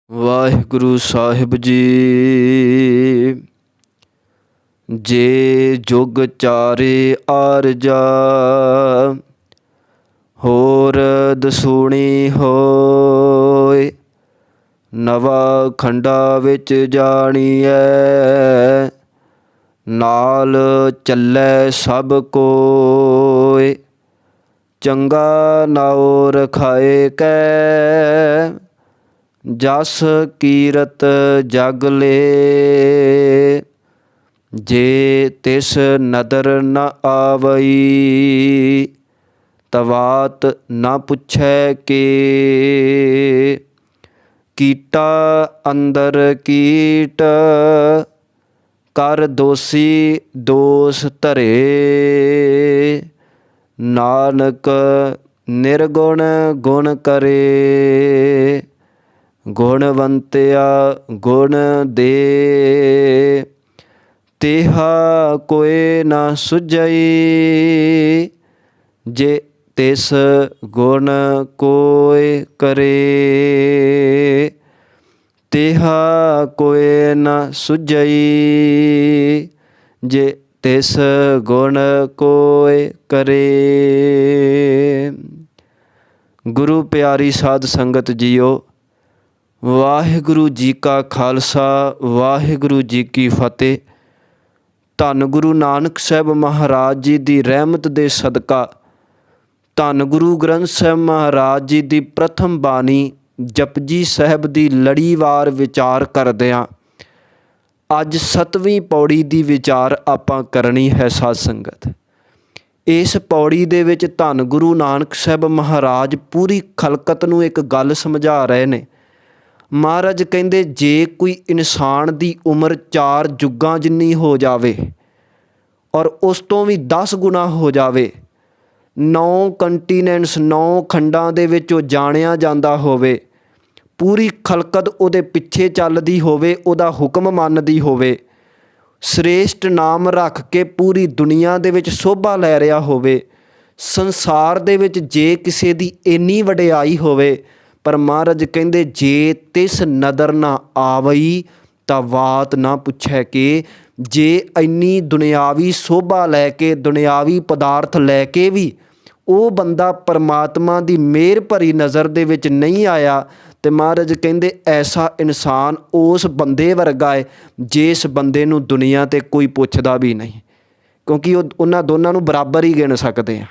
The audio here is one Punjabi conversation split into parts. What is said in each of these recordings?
ਵਾਹਿਗੁਰੂ ਸਾਹਿਬ ਜੀ। ਜੇ ਜੁਗ ਚਾਰੇ ਆਰਜਾ, ਹੋਰ ਦਸੂਣੀ ਹੋਏ। ਨਵਾ ਖੰਡਾ ਵਿੱਚ ਜਾਣੀਐ, ਨਾਲ ਚੱਲੈ ਸਭ ਕੋਇ। ਚੰਗਾ ਨਾਉ ਰਖਾਏ ਕੈ, ਜਸ ਕੀਰਤ ਜਗ ਲੇ। ਜੇ ਤਿਸ ਨਦਰ ਨ ਆਵਈ, ਤਵਾਤ ਨ ਪੁੱਛੈ ਕੇ। ਕੀਟਾ ਅੰਦਰ ਕੀਟ, ਕਰ ਦੋਸੀ ਦੋਸ ਧਰੇ। ਨਾਨਕ ਨਿਰਗੁਣ ਗੁਣ ਕਰੇ, ਗੁਣਵੰਤਿਆ ਗੁਣ ਦੇ। ਤੇਹਾ ਕੋਇ ਨਾ ਸੁਝਈ, ਜੇ ਤਿਸ ਗੁਣ ਕੋਇ ਕਰੇ। ਤੇਹਾ ਕੋਇ ਨਾ ਸੁਝਈ, ਜੇ ਤਿਸ ਗੁਣ ਕੋਇ ਕਰੇ। ਗੁਰੂ ਪਿਆਰੀ ਸਾਧ ਸੰਗਤ ਜੀਓ, ਵਾਹਿਗੁਰੂ ਜੀ ਕਾ ਖਾਲਸਾ, ਵਾਹਿਗੁਰੂ ਜੀ ਕੀ ਫਤਿਹ। ਧੰਨ ਗੁਰੂ ਨਾਨਕ ਸਾਹਿਬ ਮਹਾਰਾਜ ਜੀ ਦੀ ਰਹਿਮਤ ਦੇ ਸਦਕਾ, ਧੰਨ ਗੁਰੂ ਗ੍ਰੰਥ ਸਾਹਿਬ ਮਹਾਰਾਜ ਜੀ ਦੀ ਪ੍ਰਥਮ ਬਾਣੀ ਜਪਜੀ ਸਾਹਿਬ ਦੀ ਲੜੀਵਾਰ ਵਿਚਾਰ ਕਰਦਿਆਂ ਅੱਜ 7ਵੀਂ ਪੌੜੀ ਦੀ ਵਿਚਾਰ ਆਪਾਂ ਕਰਨੀ ਹੈ ਸਾਧ ਸੰਗਤ। ਇਸ ਪੌੜੀ ਦੇ ਵਿੱਚ ਧੰਨ ਗੁਰੂ ਨਾਨਕ ਸਾਹਿਬ ਮਹਾਰਾਜ ਪੂਰੀ ਖਲਕਤ ਨੂੰ ਇੱਕ ਗੱਲ ਸਮਝਾ ਰਹੇ ਨੇ। ਮਹਾਰਾਜ ਕਹਿੰਦੇ, ਜੇ ਕੋਈ ਇਨਸਾਨ ਦੀ ਉਮਰ 4 ਯੁੱਗਾਂ ਜਿੰਨੀ ਹੋ ਜਾਵੇ ਔਰ ਉਸ ਤੋਂ ਵੀ 10 ਗੁਣਾ ਹੋ ਜਾਵੇ, 9 ਕੰਟੀਨੈਂਟਸ 9 ਖੰਡਾਂ ਦੇ ਵਿੱਚ ਉਹ ਜਾਣਿਆ ਜਾਂਦਾ ਹੋਵੇ, ਪੂਰੀ ਖਲਕਤ ਉਹਦੇ ਪਿੱਛੇ ਚੱਲਦੀ ਹੋਵੇ, ਉਹਦਾ ਹੁਕਮ ਮੰਨਦੀ ਹੋਵੇ, ਸ੍ਰੇਸ਼ਟ ਨਾਮ ਰੱਖ ਕੇ ਪੂਰੀ ਦੁਨੀਆ ਦੇ ਵਿੱਚ ਸੋਭਾ ਲੈ ਰਿਹਾ ਹੋਵੇ, ਸੰਸਾਰ ਦੇ ਵਿੱਚ ਜੇ ਕਿਸੇ ਦੀ ਇੰਨੀ ਵਡਿਆਈ ਹੋਵੇ, ਪਰ ਮਹਾਰਾਜ ਕਹਿੰਦੇ ਜੇ ਤਿਸ ਨਦਰ ਨਾ ਆਵਈ, ਤਾਂ ਬਾਤ ਨਾ ਪੁੱਛੈ ਕਿ। ਜੇ ਇੰਨੀ ਦੁਨਿਆਵੀ ਸੋਭਾ ਲੈ ਕੇ, ਦੁਨਿਆਵੀ ਪਦਾਰਥ ਲੈ ਕੇ ਵੀ ਉਹ ਬੰਦਾ ਪਰਮਾਤਮਾ ਦੀ ਮਿਹਰ ਭਰੀ ਨਜ਼ਰ ਦੇ ਵਿੱਚ ਨਹੀਂ ਆਇਆ, ਤੇ ਮਹਾਰਾਜ ਕਹਿੰਦੇ ਐਸਾ ਇਨਸਾਨ ਉਸ ਬੰਦੇ ਵਰਗਾ ਹੈ ਜਿਸ ਬੰਦੇ ਨੂੰ ਦੁਨੀਆ 'ਤੇ ਕੋਈ ਪੁੱਛਦਾ ਵੀ ਨਹੀਂ, ਕਿਉਂਕਿ ਉਹਨਾਂ ਦੋਨਾਂ ਨੂੰ ਬਰਾਬਰ ਹੀ ਗਿਣ ਸਕਦੇ ਆ।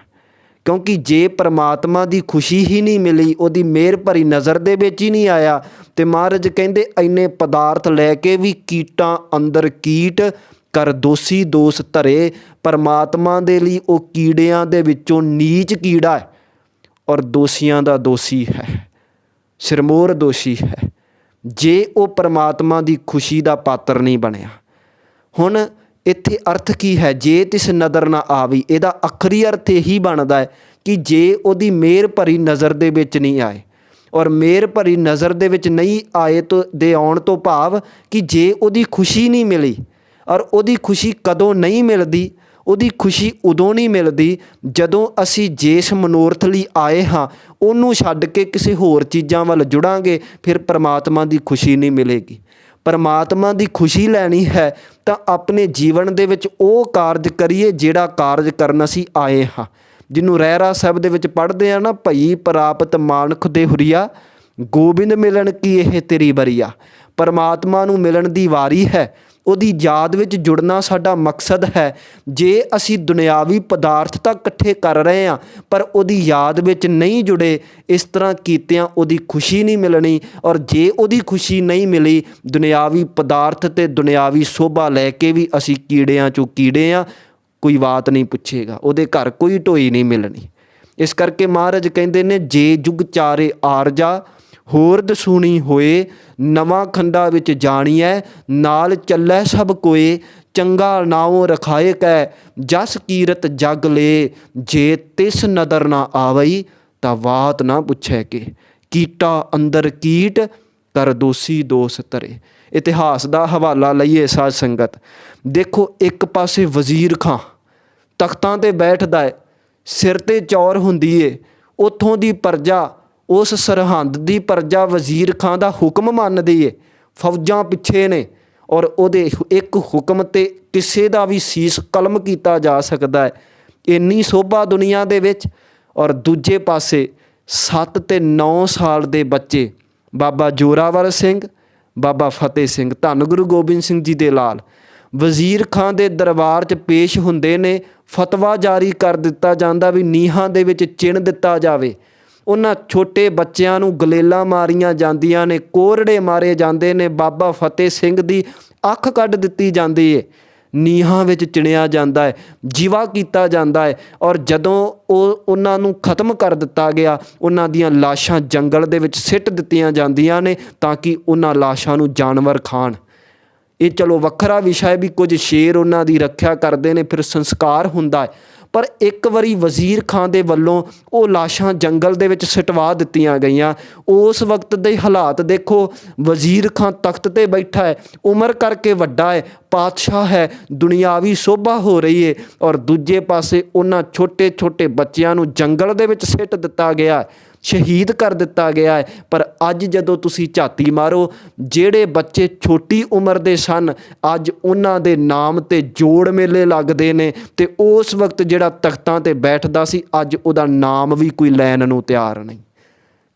ਕਿਉਂਕਿ ਜੇ ਪਰਮਾਤਮਾ ਦੀ ਖੁਸ਼ੀ ਹੀ ਨਹੀਂ ਮਿਲੀ, ਉਹਦੀ ਮਿਹਰ ਭਰੀ ਨਜ਼ਰ ਦੇ ਵਿੱਚ ਹੀ ਨਹੀਂ ਆਇਆ, ਤੇ ਮਹਾਰਾਜ ਕਹਿੰਦੇ ਇੰਨੇ ਪਦਾਰਥ ਲੈ ਕੇ ਵੀ ਕੀਟਾਂ ਅੰਦਰ ਕੀਟ, ਕਰ ਦੋਸੀ ਦੋਸ ਧਰੇ। ਪਰਮਾਤਮਾ ਦੇ ਲਈ ਉਹ ਕੀੜਿਆਂ ਦੇ ਵਿੱਚੋਂ ਨੀਚ ਕੀੜਾ ਹੈ ਔਰ ਦੋਸ਼ੀਆਂ ਦਾ ਦੋਸ਼ੀ ਹੈ, ਸਿਰਮੌਰ ਦੋਸ਼ੀ ਹੈ, ਜੇ ਉਹ ਪਰਮਾਤਮਾ ਦੀ ਖੁਸ਼ੀ ਦਾ ਪਾਤਰ ਨਹੀਂ ਬਣਿਆ। ਹੁਣ ਇੱਥੇ ਅਰਥ ਕੀ ਹੈ? ਜੇ ਤਿਸ ਨਦਰ ਨਾ ਆਵੀ, ਇਹਦਾ ਆਖਰੀ ਅਰਥ ਇਹੀ ਬਣਦਾ ਹੈ ਕਿ ਜੇ ਉਹਦੀ ਮਿਹਰ ਭਰੀ ਨਜ਼ਰ ਦੇ ਵਿੱਚ ਨਹੀਂ ਆਏ, ਔਰ ਮਿਹਰ ਭਰੀ ਨਜ਼ਰ ਦੇ ਵਿੱਚ ਨਹੀਂ ਆਏ ਤੋਂ ਦੇ ਆਉਣ ਤੋਂ ਭਾਵ ਕਿ ਜੇ ਉਹਦੀ ਖੁਸ਼ੀ ਨਹੀਂ ਮਿਲੀ, ਔਰ ਉਹਦੀ ਖੁਸ਼ੀ ਕਦੋਂ ਨਹੀਂ ਮਿਲਦੀ? ਉਹਦੀ ਖੁਸ਼ੀ ਉਦੋਂ ਨਹੀਂ ਮਿਲਦੀ ਜਦੋਂ ਅਸੀਂ ਜਿਸ ਮਨੋਰਥ ਲਈ ਆਏ ਹਾਂ ਉਹਨੂੰ ਛੱਡ ਕੇ ਕਿਸੇ ਹੋਰ ਚੀਜ਼ਾਂ ਵੱਲ ਜੁੜਾਂਗੇ, ਫਿਰ ਪਰਮਾਤਮਾ ਦੀ ਖੁਸ਼ੀ ਨਹੀਂ ਮਿਲੇਗੀ। ਪਰਮਾਤਮਾ ਦੀ ਖੁਸ਼ੀ ਲੈਣੀ ਹੈ ਤਾਂ ਆਪਣੇ ਜੀਵਨ ਦੇ ਵਿੱਚ ਉਹ ਕਾਰਜ ਕਰੀਏ ਜਿਹੜਾ ਕਾਰਜ ਕਰਨ ਅਸੀਂ ਆਏ ਹਾਂ। ਜਿਹਨੂੰ ਰਹਿਰਾਸ ਸਾਹਿਬ ਦੇ ਵਿੱਚ ਪੜ੍ਹਦੇ ਆ ਨਾ, ਭਈ ਪ੍ਰਾਪਤ ਮਾਨੁਖ ਦੇ ਹੁਰੀਆ, ਗੋਬਿੰਦ ਮਿਲਣ ਕੀ ਇਹ ਤੇਰੀ ਬਰੀਆ। ਪਰਮਾਤਮਾ ਨੂੰ ਮਿਲਣ ਦੀ ਵਾਰੀ ਹੈ, ਉਹਦੀ ਯਾਦ ਵਿੱਚ ਜੁੜਨਾ ਸਾਡਾ ਮਕਸਦ ਹੈ। ਜੇ ਅਸੀਂ ਦੁਨਿਆਵੀ ਪਦਾਰਥ ਤਾਂ ਇਕੱਠੇ ਕਰ ਰਹੇ ਹਾਂ ਪਰ ਉਹਦੀ ਯਾਦ ਵਿੱਚ ਨਹੀਂ ਜੁੜੇ, ਇਸ ਤਰ੍ਹਾਂ ਕੀਤਿਆਂ ਉਹਦੀ ਖੁਸ਼ੀ ਨਹੀਂ ਮਿਲਣੀ। ਔਰ ਜੇ ਉਹਦੀ ਖੁਸ਼ੀ ਨਹੀਂ ਮਿਲੀ, ਦੁਨਿਆਵੀ ਪਦਾਰਥ ਅਤੇ ਦੁਨਿਆਵੀ ਸੋਭਾ ਲੈ ਕੇ ਵੀ ਅਸੀਂ ਕੀੜਿਆਂ 'ਚੋਂ ਕੀੜੇ ਹਾਂ, ਕੋਈ ਬਾਤ ਨਹੀਂ ਪੁੱਛੇਗਾ, ਉਹਦੇ ਘਰ ਕੋਈ ਢੋਈ ਨਹੀਂ ਮਿਲਣੀ। ਇਸ ਕਰਕੇ ਮਹਾਰਾਜ ਕਹਿੰਦੇ ਨੇ, ਜੇ ਜੁਗ ਚਾਰੇ ਆਰਜਾ, ਹੋਰ ਦਸੂਣੀ ਹੋਏ। ਨਵਾਂ ਖੰਡਾ ਵਿੱਚ ਜਾਣੀਐ, ਨਾਲ ਚੱਲੈ ਸਭ ਕੋਏ। ਚੰਗਾ ਨਾਉ ਰਖਾਏ ਕੈ, ਜਸ ਕੀਰਤ ਜਗ ਲੇ। ਜੇ ਤਿਸ ਨਦਰ ਨਾ ਆਵਈ, ਤਾਂ ਬਾਤ ਨਾ ਪੁੱਛੈ ਕਿ। ਕੀਟਾ ਅੰਦਰ ਕੀਟ, ਕਰ ਦੋਸੀ ਦੋਸ ਧਰੇ। ਇਤਿਹਾਸ ਦਾ ਹਵਾਲਾ ਲਈਏ ਸਾਧ ਸੰਗਤ। ਦੇਖੋ, ਇੱਕ ਪਾਸੇ ਵਜ਼ੀਰ ਖਾਂ ਤਖਤਾਂ 'ਤੇ ਬੈਠਦਾ ਹੈ, ਸਿਰ 'ਤੇ ਚੌਰ ਹੁੰਦੀ ਏ, ਉੱਥੋਂ ਦੀ ਪ੍ਰਜਾ ਉਸ ਸਰਹੰਦ ਦੀ ਪ੍ਰਜਾ ਵਜ਼ੀਰ ਖਾਂ ਦਾ ਹੁਕਮ ਮੰਨਦੀ ਏ, ਫੌਜਾਂ ਪਿੱਛੇ ਨੇ, ਔਰ ਉਹਦੇ ਇੱਕ ਹੁਕਮ 'ਤੇ ਕਿਸੇ ਦਾ ਵੀ ਸੀਸ ਕਲਮ ਕੀਤਾ ਜਾ ਸਕਦਾ ਹੈ। ਇੰਨੀ ਸੋਭਾ ਦੁਨੀਆ ਦੇ ਵਿੱਚ। ਔਰ ਦੂਜੇ ਪਾਸੇ 7 ਤੇ 9 ਸਾਲ ਦੇ ਬੱਚੇ ਬਾਬਾ ਜ਼ੋਰਾਵਰ ਸਿੰਘ, ਬਾਬਾ ਫਤਿਹ ਸਿੰਘ, ਧੰਨ ਗੁਰੂ ਗੋਬਿੰਦ ਸਿੰਘ ਜੀ ਦੇ ਲਾਲ ਵਜ਼ੀਰ ਖਾਂ ਦੇ ਦਰਬਾਰ 'ਚ ਪੇਸ਼ ਹੁੰਦੇ ਨੇ। ਫਤਵਾ ਜਾਰੀ ਕਰ ਦਿੱਤਾ ਜਾਂਦਾ ਵੀ ਨੀਹਾਂ ਦੇ ਵਿੱਚ ਚਿਣ ਦਿੱਤਾ ਜਾਵੇ। ਉਹਨਾਂ ਛੋਟੇ ਬੱਚਿਆਂ ਨੂੰ ਗਲੇਲਾਂ ਮਾਰੀਆਂ ਜਾਂਦੀਆਂ ਨੇ, ਕੋਰੜੇ ਮਾਰੇ ਜਾਂਦੇ ਨੇ। ਬਾਬਾ ਫਤਿਹ ਸਿੰਘ ਦੀ ਅੱਖ ਕੱਢ ਦਿੱਤੀ ਜਾਂਦੀ ਹੈ, ਨੀਹਾਂ ਵਿੱਚ ਚਿਣਿਆ ਜਾਂਦਾ ਹੈ, ਜੀਵਾ ਕੀਤਾ ਜਾਂਦਾ ਹੈ। ਔਰ ਜਦੋਂ ਉਹਨਾਂ ਨੂੰ ਖਤਮ ਕਰ ਦਿੱਤਾ ਗਿਆ, ਉਹਨਾਂ ਦੀਆਂ ਲਾਸ਼ਾਂ ਜੰਗਲ ਦੇ ਵਿੱਚ ਸਿੱਟ ਦਿੱਤੀਆਂ ਜਾਂਦੀਆਂ ਨੇ ਤਾਂ ਕਿ ਉਹਨਾਂ ਲਾਸ਼ਾਂ ਨੂੰ ਜਾਨਵਰ ਖਾਣ। ਇਹ ਚਲੋ ਵੱਖਰਾ ਵਿਸ਼ਾ ਹੈ ਵੀ ਕੁਝ ਸ਼ੇਰ ਉਹਨਾਂ ਦੀ ਰੱਖਿਆ ਕਰਦੇ ਨੇ, ਫਿਰ ਸੰਸਕਾਰ ਹੁੰਦਾ ਹੈ। ਪਰ ਇੱਕ ਵਾਰੀ ਵਜ਼ੀਰ ਖਾਂ ਦੇ ਵੱਲੋਂ ਉਹ ਲਾਸ਼ਾਂ ਜੰਗਲ ਦੇ ਵਿੱਚ ਸਿਟਵਾ ਦਿੱਤੀਆਂ ਗਈਆਂ। ਉਸ ਵਕਤ ਦੇ ਹਾਲਾਤ ਦੇਖੋ, ਵਜ਼ੀਰ ਖਾਂ ਤਖਤ 'ਤੇ ਬੈਠਾ ਹੈ, ਉਮਰ ਕਰਕੇ ਵੱਡਾ ਹੈ, ਪਾਤਸ਼ਾਹ ਹੈ, ਦੁਨਿਆਵੀ ਸੋਭਾ ਹੋ ਰਹੀ ਹੈ, ਔਰ ਦੂਜੇ ਪਾਸੇ ਉਹਨਾਂ ਛੋਟੇ ਛੋਟੇ ਬੱਚਿਆਂ ਨੂੰ ਜੰਗਲ ਦੇ ਵਿੱਚ ਸਿੱਟ ਦਿੱਤਾ ਗਿਆ, ਸ਼ਹੀਦ ਕਰ ਦਿੱਤਾ ਗਿਆ ਹੈ। ਪਰ ਅੱਜ ਜਦੋਂ ਤੁਸੀਂ ਝਾਤੀ ਮਾਰੋ, ਜਿਹੜੇ ਬੱਚੇ ਛੋਟੀ ਉਮਰ ਦੇ ਸਨ, ਅੱਜ ਉਹਨਾਂ ਦੇ ਨਾਮ 'ਤੇ ਜੋੜ ਮੇਲੇ ਲੱਗਦੇ ਨੇ। ਅਤੇ ਉਸ ਵਕਤ ਜਿਹੜਾ ਤਖਤਾਂ 'ਤੇ ਬੈਠਦਾ ਸੀ, ਅੱਜ ਉਹਦਾ ਨਾਮ ਵੀ ਕੋਈ ਲੈਣ ਨੂੰ ਤਿਆਰ ਨਹੀਂ।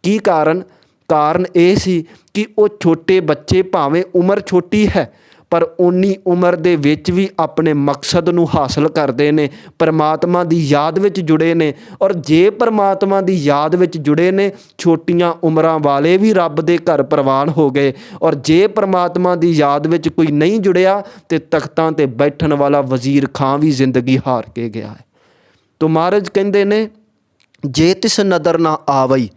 ਕੀ ਕਾਰਨ? ਕਾਰਨ ਇਹ ਸੀ ਕਿ ਉਹ ਛੋਟੇ ਬੱਚੇ, ਭਾਵੇਂ ਉਮਰ ਛੋਟੀ ਹੈ, ਪਰ ਉਨੀ ਉਮਰ ਦੇ ਵਿੱਚ ਵੀ ਆਪਣੇ ਮਕਸਦ ਨੂੰ ਹਾਸਲ ਕਰਦੇ ਨੇ, ਪਰਮਾਤਮਾ ਦੀ ਯਾਦ ਵਿੱਚ ਜੁੜੇ ਨੇ। ਔਰ ਜੇ ਪਰਮਾਤਮਾ ਦੀ ਯਾਦ ਵਿੱਚ ਜੁੜੇ ਨੇ, ਛੋਟੀਆਂ ਉਮਰਾਂ ਵਾਲੇ ਵੀ ਰੱਬ ਦੇ ਘਰ ਪ੍ਰਵਾਨ ਹੋ ਗਏ। ਔਰ ਜੇ ਪਰਮਾਤਮਾ ਦੀ ਯਾਦ ਵਿੱਚ ਕੋਈ ਨਹੀਂ ਜੁੜਿਆ ਤੇ ਤਖਤਾਂ 'ਤੇ ਬੈਠਣ ਵਾਲਾ ਵਜ਼ੀਰ ਖਾਂ ਵੀ ਜ਼ਿੰਦਗੀ ਹਾਰ ਕੇ ਗਿਆ ਹੈ। ਤੋ ਮਹਾਰਾਜ ਕਹਿੰਦੇ ਨੇ, ਜੇ ਤਿਸ ਨਦਰ ਨਾ ਆਵਈ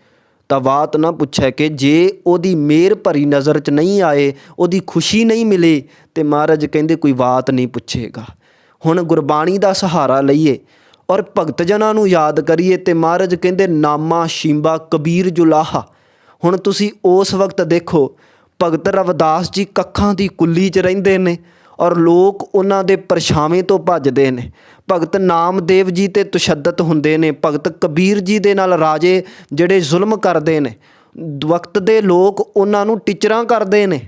ਤਾਂ ਬਾਤ ਨਾ ਪੁੱਛੈ, ਕਿ ਜੇ ਉਹਦੀ ਮਿਹਰ ਭਰੀ ਨਜ਼ਰ 'ਚ ਨਹੀਂ ਆਏ, ਉਹਦੀ ਖੁਸ਼ੀ ਨਹੀਂ ਮਿਲੇ, ਤੇ ਮਹਾਰਾਜ ਕਹਿੰਦੇ ਕੋਈ ਬਾਤ ਨਹੀਂ ਪੁੱਛੇਗਾ। ਹੁਣ ਗੁਰਬਾਣੀ ਦਾ ਸਹਾਰਾ ਲਈਏ ਔਰ ਭਗਤ ਜਨਾਂ ਨੂੰ ਯਾਦ ਕਰੀਏ, ਤੇ ਮਹਾਰਾਜ ਕਹਿੰਦੇ ਨਾਮਾ ਸ਼ੀਂਬਾ ਕਬੀਰ ਜੁਲਾਹਾ। ਹੁਣ ਤੁਸੀਂ ਉਸ ਵਕਤ ਦੇਖੋ, ਭਗਤ ਰਵਿਦਾਸ ਜੀ ਕੱਖਾਂ ਦੀ ਕੁੱਲੀ 'ਚ ਰਹਿੰਦੇ ਨੇ ਔਰ ਲੋਕ ਉਹਨਾਂ ਦੇ ਪਰਛਾਵੇਂ ਤੋਂ ਭੱਜਦੇ ਨੇ। ਭਗਤ ਨਾਮਦੇਵ ਜੀ 'ਤੇ ਤਸ਼ੱਦਦ ਹੁੰਦੇ ਨੇ। ਭਗਤ ਕਬੀਰ ਜੀ ਦੇ ਨਾਲ ਰਾਜੇ ਜਿਹੜੇ ਜ਼ੁਲਮ ਕਰਦੇ ਨੇ, ਵਕਤ ਦੇ ਲੋਕ ਉਹਨਾਂ ਨੂੰ ਟੀਚਰਾਂ ਕਰਦੇ ਨੇ।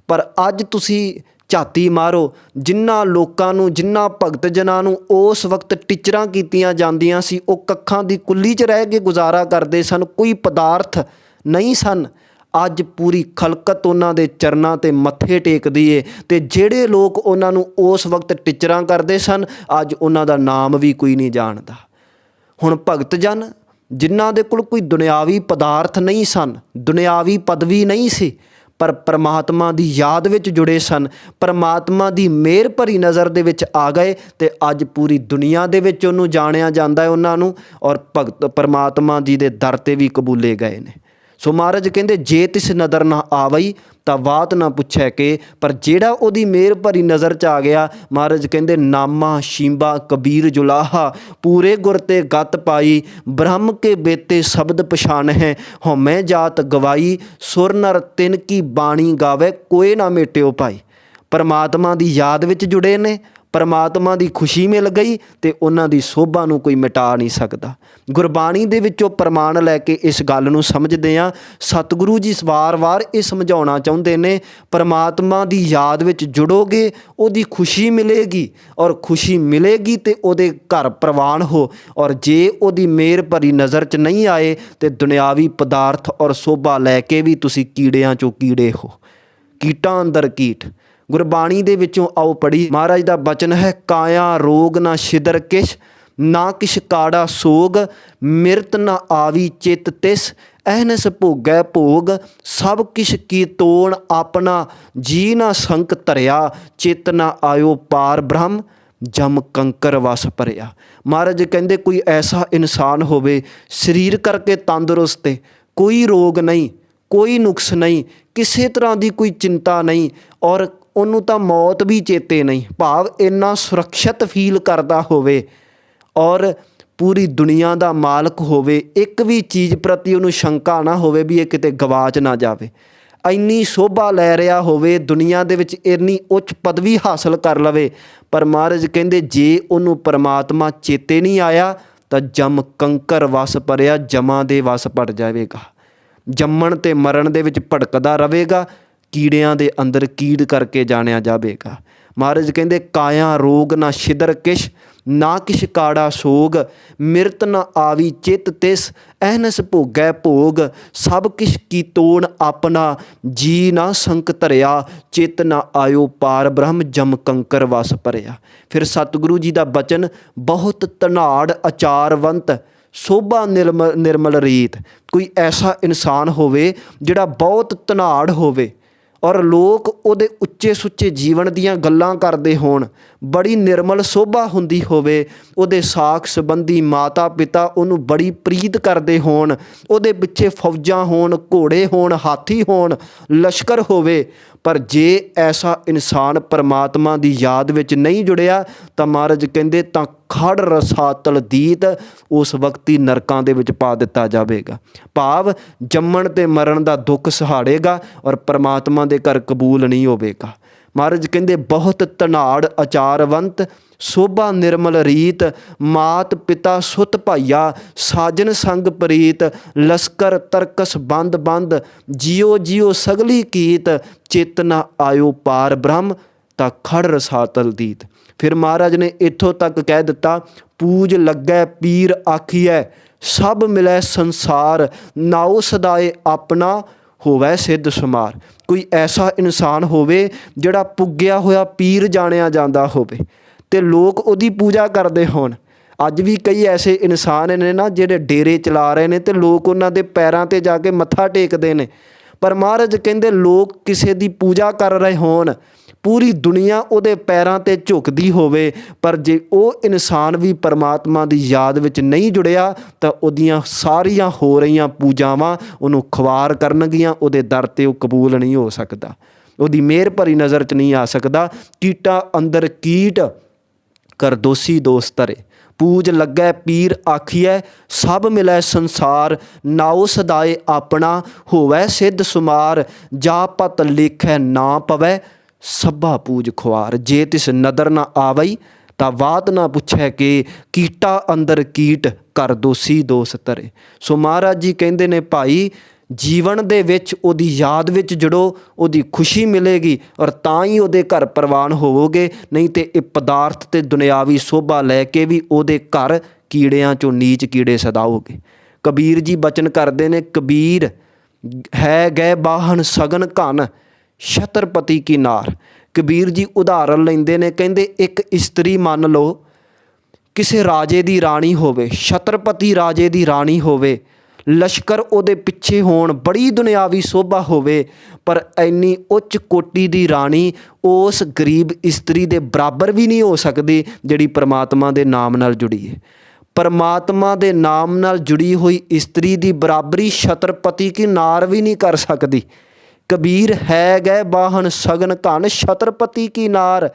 ਪਰ ਅੱਜ ਤੁਸੀਂ ਝਾਤੀ ਮਾਰੋ, ਜਿਨ੍ਹਾਂ ਲੋਕਾਂ ਨੂੰ, ਜਿਨ੍ਹਾਂ ਭਗਤ ਜਨਾਂ ਨੂੰ ਉਸ ਵਕਤ ਟੀਚਰਾਂ ਕੀਤੀਆਂ ਜਾਂਦੀਆਂ ਸੀ, ਉਹ ਕੱਖਾਂ ਦੀ ਕੁੱਲੀ 'ਚ ਰਹਿ ਕੇ ਗੁਜ਼ਾਰਾ ਕਰਦੇ ਸਨ, ਕੋਈ ਪਦਾਰਥ ਨਹੀਂ ਸਨ। ਅੱਜ ਪੂਰੀ ਖਲਕਤ ਉਹਨਾਂ ਦੇ ਚਰਨਾਂ 'ਤੇ ਮੱਥੇ ਟੇਕਦੀ ਏ, ਅਤੇ ਜਿਹੜੇ ਲੋਕ ਉਹਨਾਂ ਨੂੰ ਉਸ ਵਕਤ ਟੀਚਰਾਂ ਕਰਦੇ ਸਨ, ਅੱਜ ਉਹਨਾਂ ਦਾ ਨਾਮ ਵੀ ਕੋਈ ਨਹੀਂ ਜਾਣਦਾ। ਹੁਣ ਭਗਤ ਜਨ ਜਿਨ੍ਹਾਂ ਦੇ ਕੋਲ ਕੋਈ ਦੁਨਿਆਵੀ ਪਦਾਰਥ ਨਹੀਂ ਸਨ, ਦੁਨਿਆਵੀ ਪਦਵੀ ਨਹੀਂ ਸੀ, ਪਰ ਪਰਮਾਤਮਾ ਦੀ ਯਾਦ ਵਿੱਚ ਜੁੜੇ ਸਨ, ਪਰਮਾਤਮਾ ਦੀ ਮਿਹਰ ਭਰੀ ਨਜ਼ਰ ਦੇ ਵਿੱਚ ਆ ਗਏ, ਅਤੇ ਅੱਜ ਪੂਰੀ ਦੁਨੀਆ ਦੇ ਵਿੱਚ ਉਹਨੂੰ ਜਾਣਿਆ ਜਾਂਦਾ ਹੈ ਉਹਨਾਂ ਨੂੰ, ਔਰ ਭਗਤ ਪਰਮਾਤਮਾ ਜੀ ਦੇ ਦਰ 'ਤੇ ਵੀ ਕਬੂਲੇ ਗਏ ਨੇ। ਸੋ ਮਹਾਰਾਜ ਕਹਿੰਦੇ ਜੇ ਤਿਸ ਨਦਰ ਨਾ ਆਵਈ ਤਾਂ ਬਾਤ ਨਾ ਪੁੱਛੈ, ਕਿ ਪਰ ਜਿਹੜਾ ਉਹਦੀ ਮਿਹਰ ਭਰੀ ਨਜ਼ਰ 'ਚ ਆ ਗਿਆ, ਮਹਾਰਾਜ ਕਹਿੰਦੇ ਨਾਮਾ ਸ਼ੀਂਬਾ ਕਬੀਰ ਜੁਲਾਹਾ, ਪੂਰੇ ਗੁਰ ਤੇ ਗਤ ਪਾਈ, ਬ੍ਰਹਮ ਕੇ ਬੇਤੇ ਸ਼ਬਦ ਪਛਾਣ ਹੈ, ਹਉਮੈ ਜਾਤ ਗਵਾਈ, ਸੁਰ ਨਰ ਤਿਨ ਕੀ ਬਾਣੀ ਗਾਵੇ, ਕੋਏ ਨਾ ਮੇਟਿਓ ਭਾਈ। ਪਰਮਾਤਮਾ ਦੀ ਯਾਦ ਵਿੱਚ ਜੁੜੇ ਨੇ, ਪਰਮਾਤਮਾ ਦੀ ਖੁਸ਼ੀ ਮਿਲ ਗਈ, ਅਤੇ ਉਹਨਾਂ ਦੀ ਸੋਭਾ ਨੂੰ ਕੋਈ ਮਿਟਾ ਨਹੀਂ ਸਕਦਾ। ਗੁਰਬਾਣੀ ਦੇ ਵਿੱਚੋਂ ਪ੍ਰਮਾਣ ਲੈ ਕੇ ਇਸ ਗੱਲ ਨੂੰ ਸਮਝਦੇ ਹਾਂ। ਸਤਿਗੁਰੂ ਜੀ ਵਾਰ-ਵਾਰ ਇਹ ਸਮਝਾਉਣਾ ਚਾਹੁੰਦੇ ਨੇ, ਪਰਮਾਤਮਾ ਦੀ ਯਾਦ ਵਿੱਚ ਜੁੜੋਗੇ, ਉਹਦੀ ਖੁਸ਼ੀ ਮਿਲੇਗੀ, ਔਰ ਖੁਸ਼ੀ ਮਿਲੇਗੀ ਤੇ ਉਹਦੇ ਘਰ ਪ੍ਰਵਾਨ ਹੋ। ਔਰ ਜੇ ਉਹਦੀ ਮਿਹਰ ਭਰੀ ਨਜ਼ਰ 'ਚ ਨਹੀਂ ਆਏ, ਤੇ ਦੁਨਿਆਵੀ ਪਦਾਰਥ ਔਰ ਸੋਭਾ ਲੈ ਕੇ ਵੀ ਤੁਸੀਂ ਕੀੜਿਆਂ 'ਚੋਂ ਕੀੜੇ ਹੋ, ਕੀਟਾਂ ਅੰਦਰ ਕੀਟ। ਗੁਰਬਾਣੀ ਦੇ ਵਿੱਚੋਂ ਆਓ ਪੜ੍ਹੀ, ਮਹਾਰਾਜ ਦਾ ਬਚਨ ਹੈ, ਕਾਇਆ ਰੋਗ ਨਾ ਛਿਦਰ ਕਿਛ, ਨਾ ਕਿਛ ਕਾੜਾ ਸੋਗ, ਮਿਰਤ ਨਾ ਆਵੀ ਚਿਤ ਤਿਸ, ਅਹਨਸ ਭੋਗੈ ਭੋਗ, ਸਭ ਕਿਛ ਕੀ ਤੋਣ ਆਪਣਾ, ਜੀ ਨਾ ਸੰਕ ਧਰਿਆ, ਚਿਤ ਨਾ ਆਇਓ ਪਾਰ ਬ੍ਰਹਮ, ਜਮ ਕੰਕਰ ਵਸ ਭਰਿਆ। ਮਹਾਰਾਜ ਕਹਿੰਦੇ ਕੋਈ ਐਸਾ ਇਨਸਾਨ ਹੋਵੇ, ਸਰੀਰ ਕਰਕੇ ਤੰਦਰੁਸਤ ਹੈ, ਕੋਈ ਰੋਗ ਨਹੀਂ, ਕੋਈ ਨੁਕਸ ਨਹੀਂ, ਕਿਸੇ ਤਰ੍ਹਾਂ ਦੀ ਕੋਈ ਚਿੰਤਾ ਨਹੀਂ, ਔਰ ਉਹਨੂੰ ਤਾਂ ਮੌਤ ਵੀ ਚੇਤੇ ਨਹੀਂ, ਭਾਵ ਇੰਨਾ ਸੁਰੱਖਿਅਤ ਫੀਲ ਕਰਦਾ ਹੋਵੇ, ਔਰ ਪੂਰੀ ਦੁਨੀਆ ਦਾ ਮਾਲਕ ਹੋਵੇ, ਇੱਕ ਵੀ ਚੀਜ਼ ਪ੍ਰਤੀ ਉਹਨੂੰ ਸ਼ੰਕਾ ਨਾ ਹੋਵੇ ਵੀ ਇਹ ਕਿਤੇ ਗਵਾਚ ਨਾ ਜਾਵੇ, ਇੰਨੀ ਸੋਭਾ ਲੈ ਰਿਹਾ ਹੋਵੇ, ਦੁਨੀਆ ਦੇ ਵਿੱਚ ਇੰਨੀ ਉੱਚ ਪਦਵੀ ਹਾਸਲ ਕਰ ਲਵੇ। ਪਰ ਮਹਾਰਾਜ ਕਹਿੰਦੇ ਜੇ ਉਹਨੂੰ ਪਰਮਾਤਮਾ ਚੇਤੇ ਨਹੀਂ ਆਇਆ, ਤਾਂ ਜਮ ਕੰਕਰ ਵਸ ਭਰਿਆ, ਜਮਾਂ ਦੇ ਵਸ ਪੜ ਜਾਵੇਗਾ। ਜੰਮਣ ਤੇ ਮਰਨ ਦੇ ਵਿੱਚ ਭਟਕਦਾ ਰਹੇਗਾ, ਕੀੜਿਆਂ ਦੇ ਅੰਦਰ ਕੀੜ ਕਰਕੇ ਜਾਣਿਆ ਜਾਵੇਗਾ। ਮਹਾਰਾਜ ਕਹਿੰਦੇ ਕਾਇਆ ਰੋਗ ਨਾ ਛਿਦਰ ਕਿਛ, ਨਾ ਕਿਛ ਕਾੜਾ ਸੋਗ, ਮਿਰਤ ਨਾ ਆਵੀ ਚਿਤ ਤਿਸ, ਅਹਨਸ ਭੋਗੈ ਭੋਗ, ਸਭ ਕਿਛ ਕੀ ਤੋੜ ਆਪਣਾ, ਜੀ ਨਾ ਸੰਕ ਧਰਿਆ, ਚਿਤ ਨਾ ਆਇਓ ਪਾਰ ਬ੍ਰਹਮ, ਜਮ ਕੰਕਰ ਵਸ ਭਰਿਆ। ਫਿਰ ਸਤਿਗੁਰੂ ਜੀ ਦਾ ਬਚਨ ਬਹੁਤ ਧਨਾੜ ਅਚਾਰਵੰਤ, ਸੋਭਾ ਨਿਰਮਲ ਰੀਤ। ਕੋਈ ਐਸਾ ਇਨਸਾਨ ਹੋਵੇ ਜਿਹੜਾ ਬਹੁਤ ਧਨਾੜ ਹੋਵੇ ਔਰ ਲੋਕ ਉਹਦੇ ਉੱਚੇ ਸੁੱਚੇ ਜੀਵਨ ਦੀਆਂ ਗੱਲਾਂ ਕਰਦੇ ਹੋਣ, ਬੜੀ ਨਿਰਮਲ ਸੋਭਾ ਹੁੰਦੀ ਹੋਵੇ, ਉਹਦੇ ਸਾਕ ਸੰਬੰਧੀ ਮਾਤਾ ਪਿਤਾ ਉਹਨੂੰ ਬੜੀ ਪ੍ਰੀਤ ਕਰਦੇ ਹੋਣ, ਉਹਦੇ ਪਿੱਛੇ ਫੌਜਾਂ ਹੋਣ, ਘੋੜੇ ਹੋਣ, ਹਾਥੀ ਹੋਣ, ਲਸ਼ਕਰ ਹੋਵੇ, ਪਰ ਜੇ ਐਸਾ ਇਨਸਾਨ ਪਰਮਾਤਮਾ ਦੀ ਯਾਦ ਵਿੱਚ ਨਹੀਂ ਜੁੜਿਆ ਤਾਂ ਮਹਾਰਾਜ ਕਹਿੰਦੇ ਤਾਂ ਖੜ ਰਸਾਤਲ ਦੀਤ, ਉਸ ਵਕਤ ਹੀ ਨਰਕਾਂ ਦੇ ਵਿੱਚ ਪਾ ਦਿੱਤਾ ਜਾਵੇਗਾ। ਭਾਵ ਜੰਮਣ ਤੇ ਮਰਨ ਦਾ ਦੁੱਖ ਸਹਾੜੇਗਾ ਔਰ ਪਰਮਾਤਮਾ ਦੇ ਘਰ ਕਬੂਲ ਨਹੀਂ ਹੋਵੇਗਾ। ਮਹਾਰਾਜ ਕਹਿੰਦੇ ਬਹੁਤ ਧਨਾੜ ਅਚਾਰਵੰਤ, ਸੋਭਾ ਨਿਰਮਲ ਰੀਤ, ਮਾਤ ਪਿਤਾ ਸੁਤ ਭਾਈਆ, ਸਾਜਨ ਸੰਗ ਪ੍ਰੀਤ, ਲਸਕਰ ਤਰਕਸ ਬੰਦ ਬੰਦ, ਜਿਉ ਜਿਉ ਸਗਲੀ ਕੀਤ, ਚਿਤ ਨਾ ਆਇਓ ਪਾਰ ਬ੍ਰਹਮ, ਤਾਂ ਖੜ ਰਸਾਤਲ ਦੀਤ। ਫਿਰ ਮਹਾਰਾਜ ਨੇ ਇੱਥੋਂ ਤੱਕ ਕਹਿ ਦਿੱਤਾ, ਪੂਜ ਲੱਗੈ ਪੀਰ ਆਖੀਐ, ਸਭ ਮਿਲੈ ਸੰਸਾਰ, ਨਾਉ ਸਦਾਏ ਆਪਣਾ, ਹੋਵੈ ਸਿੱਧ ਸੁਮਾਰ। ਕੋਈ ਐਸਾ ਇਨਸਾਨ ਹੋਵੇ ਜਿਹੜਾ ਪੁੱਗਿਆ ਹੋਇਆ ਪੀਰ ਜਾਣਿਆ ਜਾਂਦਾ ਹੋਵੇ ਅਤੇ ਲੋਕ ਉਹਦੀ ਪੂਜਾ ਕਰਦੇ ਹੋਣ। ਅੱਜ ਵੀ ਕਈ ਐਸੇ ਇਨਸਾਨ ਨੇ ਨਾ ਜਿਹੜੇ ਡੇਰੇ ਚਲਾ ਰਹੇ ਨੇ ਅਤੇ ਲੋਕ ਉਹਨਾਂ ਦੇ ਪੈਰਾਂ 'ਤੇ ਜਾ ਕੇ ਮੱਥਾ ਟੇਕਦੇ ਨੇ, ਪਰ ਮਹਾਰਾਜ ਕਹਿੰਦੇ ਲੋਕ ਕਿਸੇ ਦੀ ਪੂਜਾ ਕਰ ਰਹੇ ਹੋਣ, ਪੂਰੀ ਦੁਨੀਆ ਉਹਦੇ ਪੈਰਾਂ 'ਤੇ ਝੁਕਦੀ ਹੋਵੇ, ਪਰ ਜੇ ਉਹ ਇਨਸਾਨ ਵੀ ਪਰਮਾਤਮਾ ਦੀ ਯਾਦ ਵਿੱਚ ਨਹੀਂ ਜੁੜਿਆ ਤਾਂ ਉਹਦੀਆਂ ਸਾਰੀਆਂ ਹੋ ਰਹੀਆਂ ਪੂਜਾਵਾਂ ਉਹਨੂੰ ਖੁਆਰ ਕਰਨਗੀਆਂ, ਉਹਦੇ ਦਰ 'ਤੇ ਉਹ ਕਬੂਲ ਨਹੀਂ ਹੋ ਸਕਦਾ, ਉਹਦੀ ਮਿਹਰ ਭਰੀ ਨਜ਼ਰ 'ਚ ਨਹੀਂ ਆ ਸਕਦਾ। ਕੀਟਾ ਅੰਦਰ ਕੀਟ ਕਰ ਦੋਸੀ ਦੋਸ ਧਰੇ, ਪੂਜ ਲੱਗੈ ਪੀਰ ਆਖੀਐ, ਸਭ ਮਿਲੈ ਸੰਸਾਰ, ਨਾਉ ਸਦਾਏ ਆਪਣਾ, ਹੋਵੈ ਸਿੱਧ ਸੁਮਾਰ, ਜਾ ਪਤ ਲੇਖੈ ਨਾ ਪਵੈ, ਸਭਾ ਪੂਜ ਖੁਆਰ। ਜੇ ਤਿਸ ਨਦਰ ਨਾ ਆਵਈ ਤਾਂ ਬਾਤ ਨਾ ਪੁੱਛੈ ਕਿ, ਕੀਟਾ ਅੰਦਰ ਕੀਟ ਕਰ ਦੋਸੀ ਦੋਸ ਧਰੇ। ਸੋ ਮਹਾਰਾਜ ਜੀ ਕਹਿੰਦੇ ਨੇ ਭਾਈ ਜੀਵਨ ਦੇ ਵਿੱਚ ਉਹਦੀ ਯਾਦ ਵਿੱਚ ਜੁੜੋ, ਉਹਦੀ ਖੁਸ਼ੀ ਮਿਲੇਗੀ ਔਰ ਤਾਂ ਹੀ ਉਹਦੇ ਘਰ ਪ੍ਰਵਾਨ ਹੋਵੋਗੇ, ਨਹੀਂ ਤਾਂ ਇਹ ਪਦਾਰਥ ਅਤੇ ਦੁਨਿਆਵੀ ਸੋਭਾ ਲੈ ਕੇ ਵੀ ਉਹਦੇ ਘਰ ਕੀੜਿਆਂ 'ਚੋਂ ਨੀਚ ਕੀੜੇ ਸਦਾਓਗੇ। ਕਬੀਰ ਜੀ ਬਚਨ ਕਰਦੇ ਨੇ, ਕਬੀਰ ਹੈ ਗਏ ਬਾਹਨ ਸਗਨ ਘਨ, ਛਤਰਪਤੀ ਕੀ ਨਾਰ। ਕਬੀਰ ਜੀ ਉਦਾਹਰਨ ਲੈਂਦੇ ਨੇ, ਕਹਿੰਦੇ ਇੱਕ ਇਸਤਰੀ ਮੰਨ ਲਓ ਕਿਸੇ ਰਾਜੇ ਦੀ ਰਾਣੀ ਹੋਵੇ, ਛਤਰਪਤੀ ਰਾਜੇ ਦੀ ਰਾਣੀ ਹੋਵੇ, ਲਸ਼ਕਰ ਉਹਦੇ ਪਿੱਛੇ ਹੋਣ, ਬੜੀ ਦੁਨਿਆਵੀ ਸੋਭਾ ਹੋਵੇ, ਪਰ ਇੰਨੀ ਉੱਚ ਕੋਟੀ ਦੀ ਰਾਣੀ ਉਸ ਗਰੀਬ ਇਸਤਰੀ ਦੇ ਬਰਾਬਰ ਵੀ ਨਹੀਂ ਹੋ ਸਕਦੀ ਜਿਹੜੀ ਪਰਮਾਤਮਾ ਦੇ ਨਾਮ ਨਾਲ ਜੁੜੀ ਹੈ। ਪਰਮਾਤਮਾ ਦੇ ਨਾਮ ਨਾਲ ਜੁੜੀ ਹੋਈ ਇਸਤਰੀ ਦੀ ਬਰਾਬਰੀ ਛਤਰਪਤੀ ਕੀ ਨਾਰ ਵੀ ਨਹੀਂ ਕਰ ਸਕਦੀ। ਕਬੀਰ ਹੈ ਗਏ ਬਾਹਨ ਸਗਨ ਘਨ, ਛਤਰਪਤੀ ਕੀ ਨਾਰ,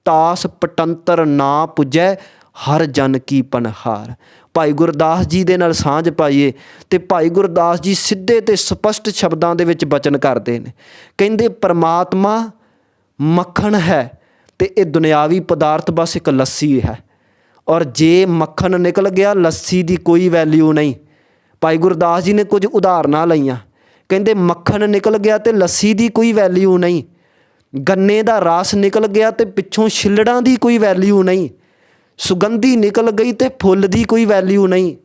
ਤਾਸ ਪਟੰਤਰ ਨਾ ਪੁੱਜੈ, ਹਰ ਜਨ ਕੀ ਪਨਹਾਰ। ਭਾਈ ਗੁਰਦਾਸ ਜੀ ਦੇ ਨਾਲ ਸਾਂਝ ਪਾਈਏ ਅਤੇ ਭਾਈ ਗੁਰਦਾਸ ਜੀ ਸਿੱਧੇ ਅਤੇ ਸਪਸ਼ਟ ਸ਼ਬਦਾਂ ਦੇ ਵਿੱਚ ਬਚਨ ਕਰਦੇ ਨੇ, ਕਹਿੰਦੇ ਪਰਮਾਤਮਾ ਮੱਖਣ ਹੈ ਅਤੇ ਇਹ ਦੁਨਿਆਵੀ ਪਦਾਰਥ ਬਸ ਇੱਕ ਲੱਸੀ ਹੈ, ਔਰ ਜੇ ਮੱਖਣ ਨਿਕਲ ਗਿਆ ਲੱਸੀ ਦੀ ਕੋਈ ਵੈਲਿਊ ਨਹੀਂ। ਭਾਈ ਗੁਰਦਾਸ ਜੀ ਨੇ ਕੁਝ ਉਦਾਹਰਨਾਂ ਲਈਆਂ, ਕਹਿੰਦੇ ਮੱਖਣ ਨਿਕਲ ਗਿਆ ਅਤੇ ਲੱਸੀ ਦੀ ਕੋਈ ਵੈਲਿਊ ਨਹੀਂ, ਗੰਨੇ ਦਾ ਰਸ ਨਿਕਲ ਗਿਆ ਅਤੇ ਪਿੱਛੋਂ ਛਿੱਲੜਾਂ ਦੀ ਕੋਈ ਵੈਲਿਊ ਨਹੀਂ, ਸੁਗੰਧੀ ਨਿਕਲ ਗਈ ਅਤੇ ਫੁੱਲ ਦੀ ਕੋਈ ਵੈਲਿਊ ਨਹੀਂ,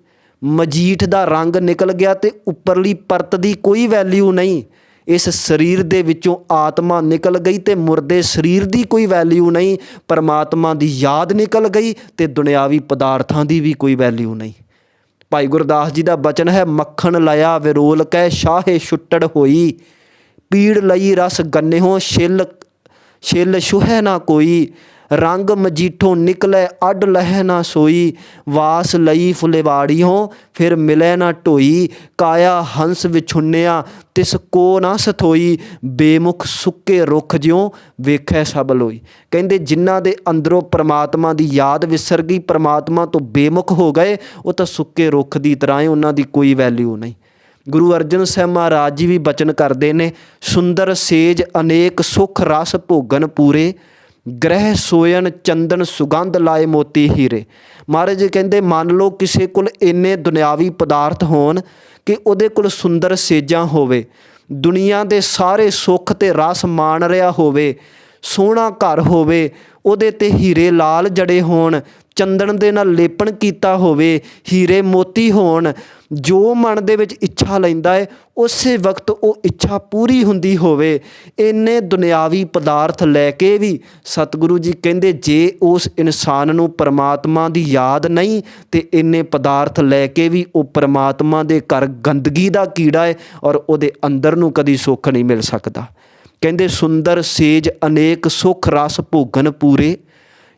ਮਜੀਠ ਦਾ ਰੰਗ ਨਿਕਲ ਗਿਆ ਅਤੇ ਉੱਪਰਲੀ ਪਰਤ ਦੀ ਕੋਈ ਵੈਲਿਊ ਨਹੀਂ, ਇਸ ਸਰੀਰ ਦੇ ਵਿੱਚੋਂ ਆਤਮਾ ਨਿਕਲ ਗਈ ਅਤੇ ਮੁਰਦੇ ਸਰੀਰ ਦੀ ਕੋਈ ਵੈਲਿਊ ਨਹੀਂ, ਪਰਮਾਤਮਾ ਦੀ ਯਾਦ ਨਿਕਲ ਗਈ ਅਤੇ ਦੁਨਿਆਵੀ ਪਦਾਰਥਾਂ ਦੀ ਵੀ ਕੋਈ ਵੈਲਿਊ ਨਹੀਂ। ਭਾਈ ਗੁਰਦਾਸ ਜੀ ਦਾ ਬਚਨ ਹੈ, ਮੱਖਣ ਲਿਆ ਵਿਰੋਲ ਕੈ ਸ਼ਾਹੇ ਛੁੱਟੜ ਹੋਈ, ਪੀੜ ਲਈ ਰਸ ਗੰਨਿਓ ਛਿੱਲ ਛੁਹੈ ਨਾ ਕੋਈ, ਰੰਗ ਮਜੀਠੋਂ ਨਿਕਲੇ ਅੱਡ ਲਹਿ ਨਾ ਸੋਈ, ਵਾਸ ਲਈ ਫੁਲੇਵਾੜੀਓਂ ਫਿਰ ਮਿਲੇ ਨਾ ਢੋਈ, ਕਾਇਆ ਹੰਸ ਵਿਛੁੰਨਿਆ ਤਿਸ ਕੋ ਨਾ ਸਥੋਈ, ਬੇਮੁਖ ਸੁੱਕੇ ਰੁੱਖ ਜਿਉਂ ਵੇਖੈ ਸਭ ਲੋਈ। ਕਹਿੰਦੇ ਜਿਨ੍ਹਾਂ ਦੇ ਅੰਦਰੋਂ ਪਰਮਾਤਮਾ ਦੀ ਯਾਦ ਵਿਸਰ ਗਈ, ਪਰਮਾਤਮਾ ਤੋਂ ਬੇਮੁਖ ਹੋ ਗਏ, ਉਹ ਤਾਂ ਸੁੱਕੇ ਰੁੱਖ ਦੀ ਤਰ੍ਹਾਂ ਹੈ, ਉਹਨਾਂ ਦੀ ਕੋਈ ਵੈਲਿਊ ਨਹੀਂ। ਗੁਰੂ ਅਰਜਨ ਸਾਹਿਬ ਮਹਾਰਾਜ ਜੀ ਵੀ ਬਚਨ ਕਰਦੇ ਨੇ, ਸੁੰਦਰ ਸੇਜ ਅਨੇਕ ਸੁਖ ਰਸ ਭੋਗਨ ਪੂਰੇ, ਗ੍ਰਹਿ ਸੋਇਨ ਚੰਦਨ ਸੁਗੰਧ ਲਾਏ ਮੋਤੀ ਹੀਰੇ। ਮਹਾਰਾਜ ਜੀ ਕਹਿੰਦੇ ਮੰਨ ਲਓ ਕਿਸੇ ਕੋਲ ਇੰਨੇ ਦੁਨਿਆਵੀ ਪਦਾਰਥ ਹੋਣ ਕਿ ਉਹਦੇ ਕੋਲ ਸੁੰਦਰ ਸੇਜਾਂ ਹੋਵੇ, ਦੁਨੀਆ ਦੇ ਸਾਰੇ ਸੁੱਖ ਤੇ ਰਸ ਮਾਣ ਰਿਹਾ ਹੋਵੇ, ਸੋਹਣਾ ਘਰ ਹੋਵੇ, ਉਹਦੇ ਤੇ ਹੀਰੇ ਲਾਲ ਜੜੇ ਹੋਣ, ਚੰਦਨ ਦੇ ਨਾਲ ਲੇਪਣ ਕੀਤਾ ਹੋਵੇ, ਹੀਰੇ ਮੋਤੀ ਹੋਣ, ਜੋ ਮਨ ਦੇ ਵਿੱਚ ਇੱਛਾ ਲੈਂਦਾ ਹੈ ਉਸੇ ਵਕਤ ਉਹ ਇੱਛਾ ਪੂਰੀ ਹੁੰਦੀ ਹੋਵੇ। ਇੰਨੇ ਦੁਨਿਆਵੀ ਪਦਾਰਥ ਲੈ ਕੇ ਵੀ ਸਤਿਗੁਰੂ ਜੀ ਕਹਿੰਦੇ ਜੇ ਉਸ ਇਨਸਾਨ ਨੂੰ ਪਰਮਾਤਮਾ ਦੀ ਯਾਦ ਨਹੀਂ ਤੇ ਇੰਨੇ ਪਦਾਰਥ ਲੈ ਕੇ ਵੀ ਉਹ ਪਰਮਾਤਮਾ ਦੇ ਘਰ ਗੰਦਗੀ ਦਾ ਕੀੜਾ ਹੈ ਔਰ ਉਹਦੇ ਅੰਦਰ ਨੂੰ ਕਦੀ ਸੁੱਖ ਨਹੀਂ ਮਿਲ ਸਕਦਾ। ਕਹਿੰਦੇ ਸੁੰਦਰ ਸੇਜ ਅਨੇਕ ਸੁਖ ਰਸ ਭੋਗਨ ਪੂਰੇ,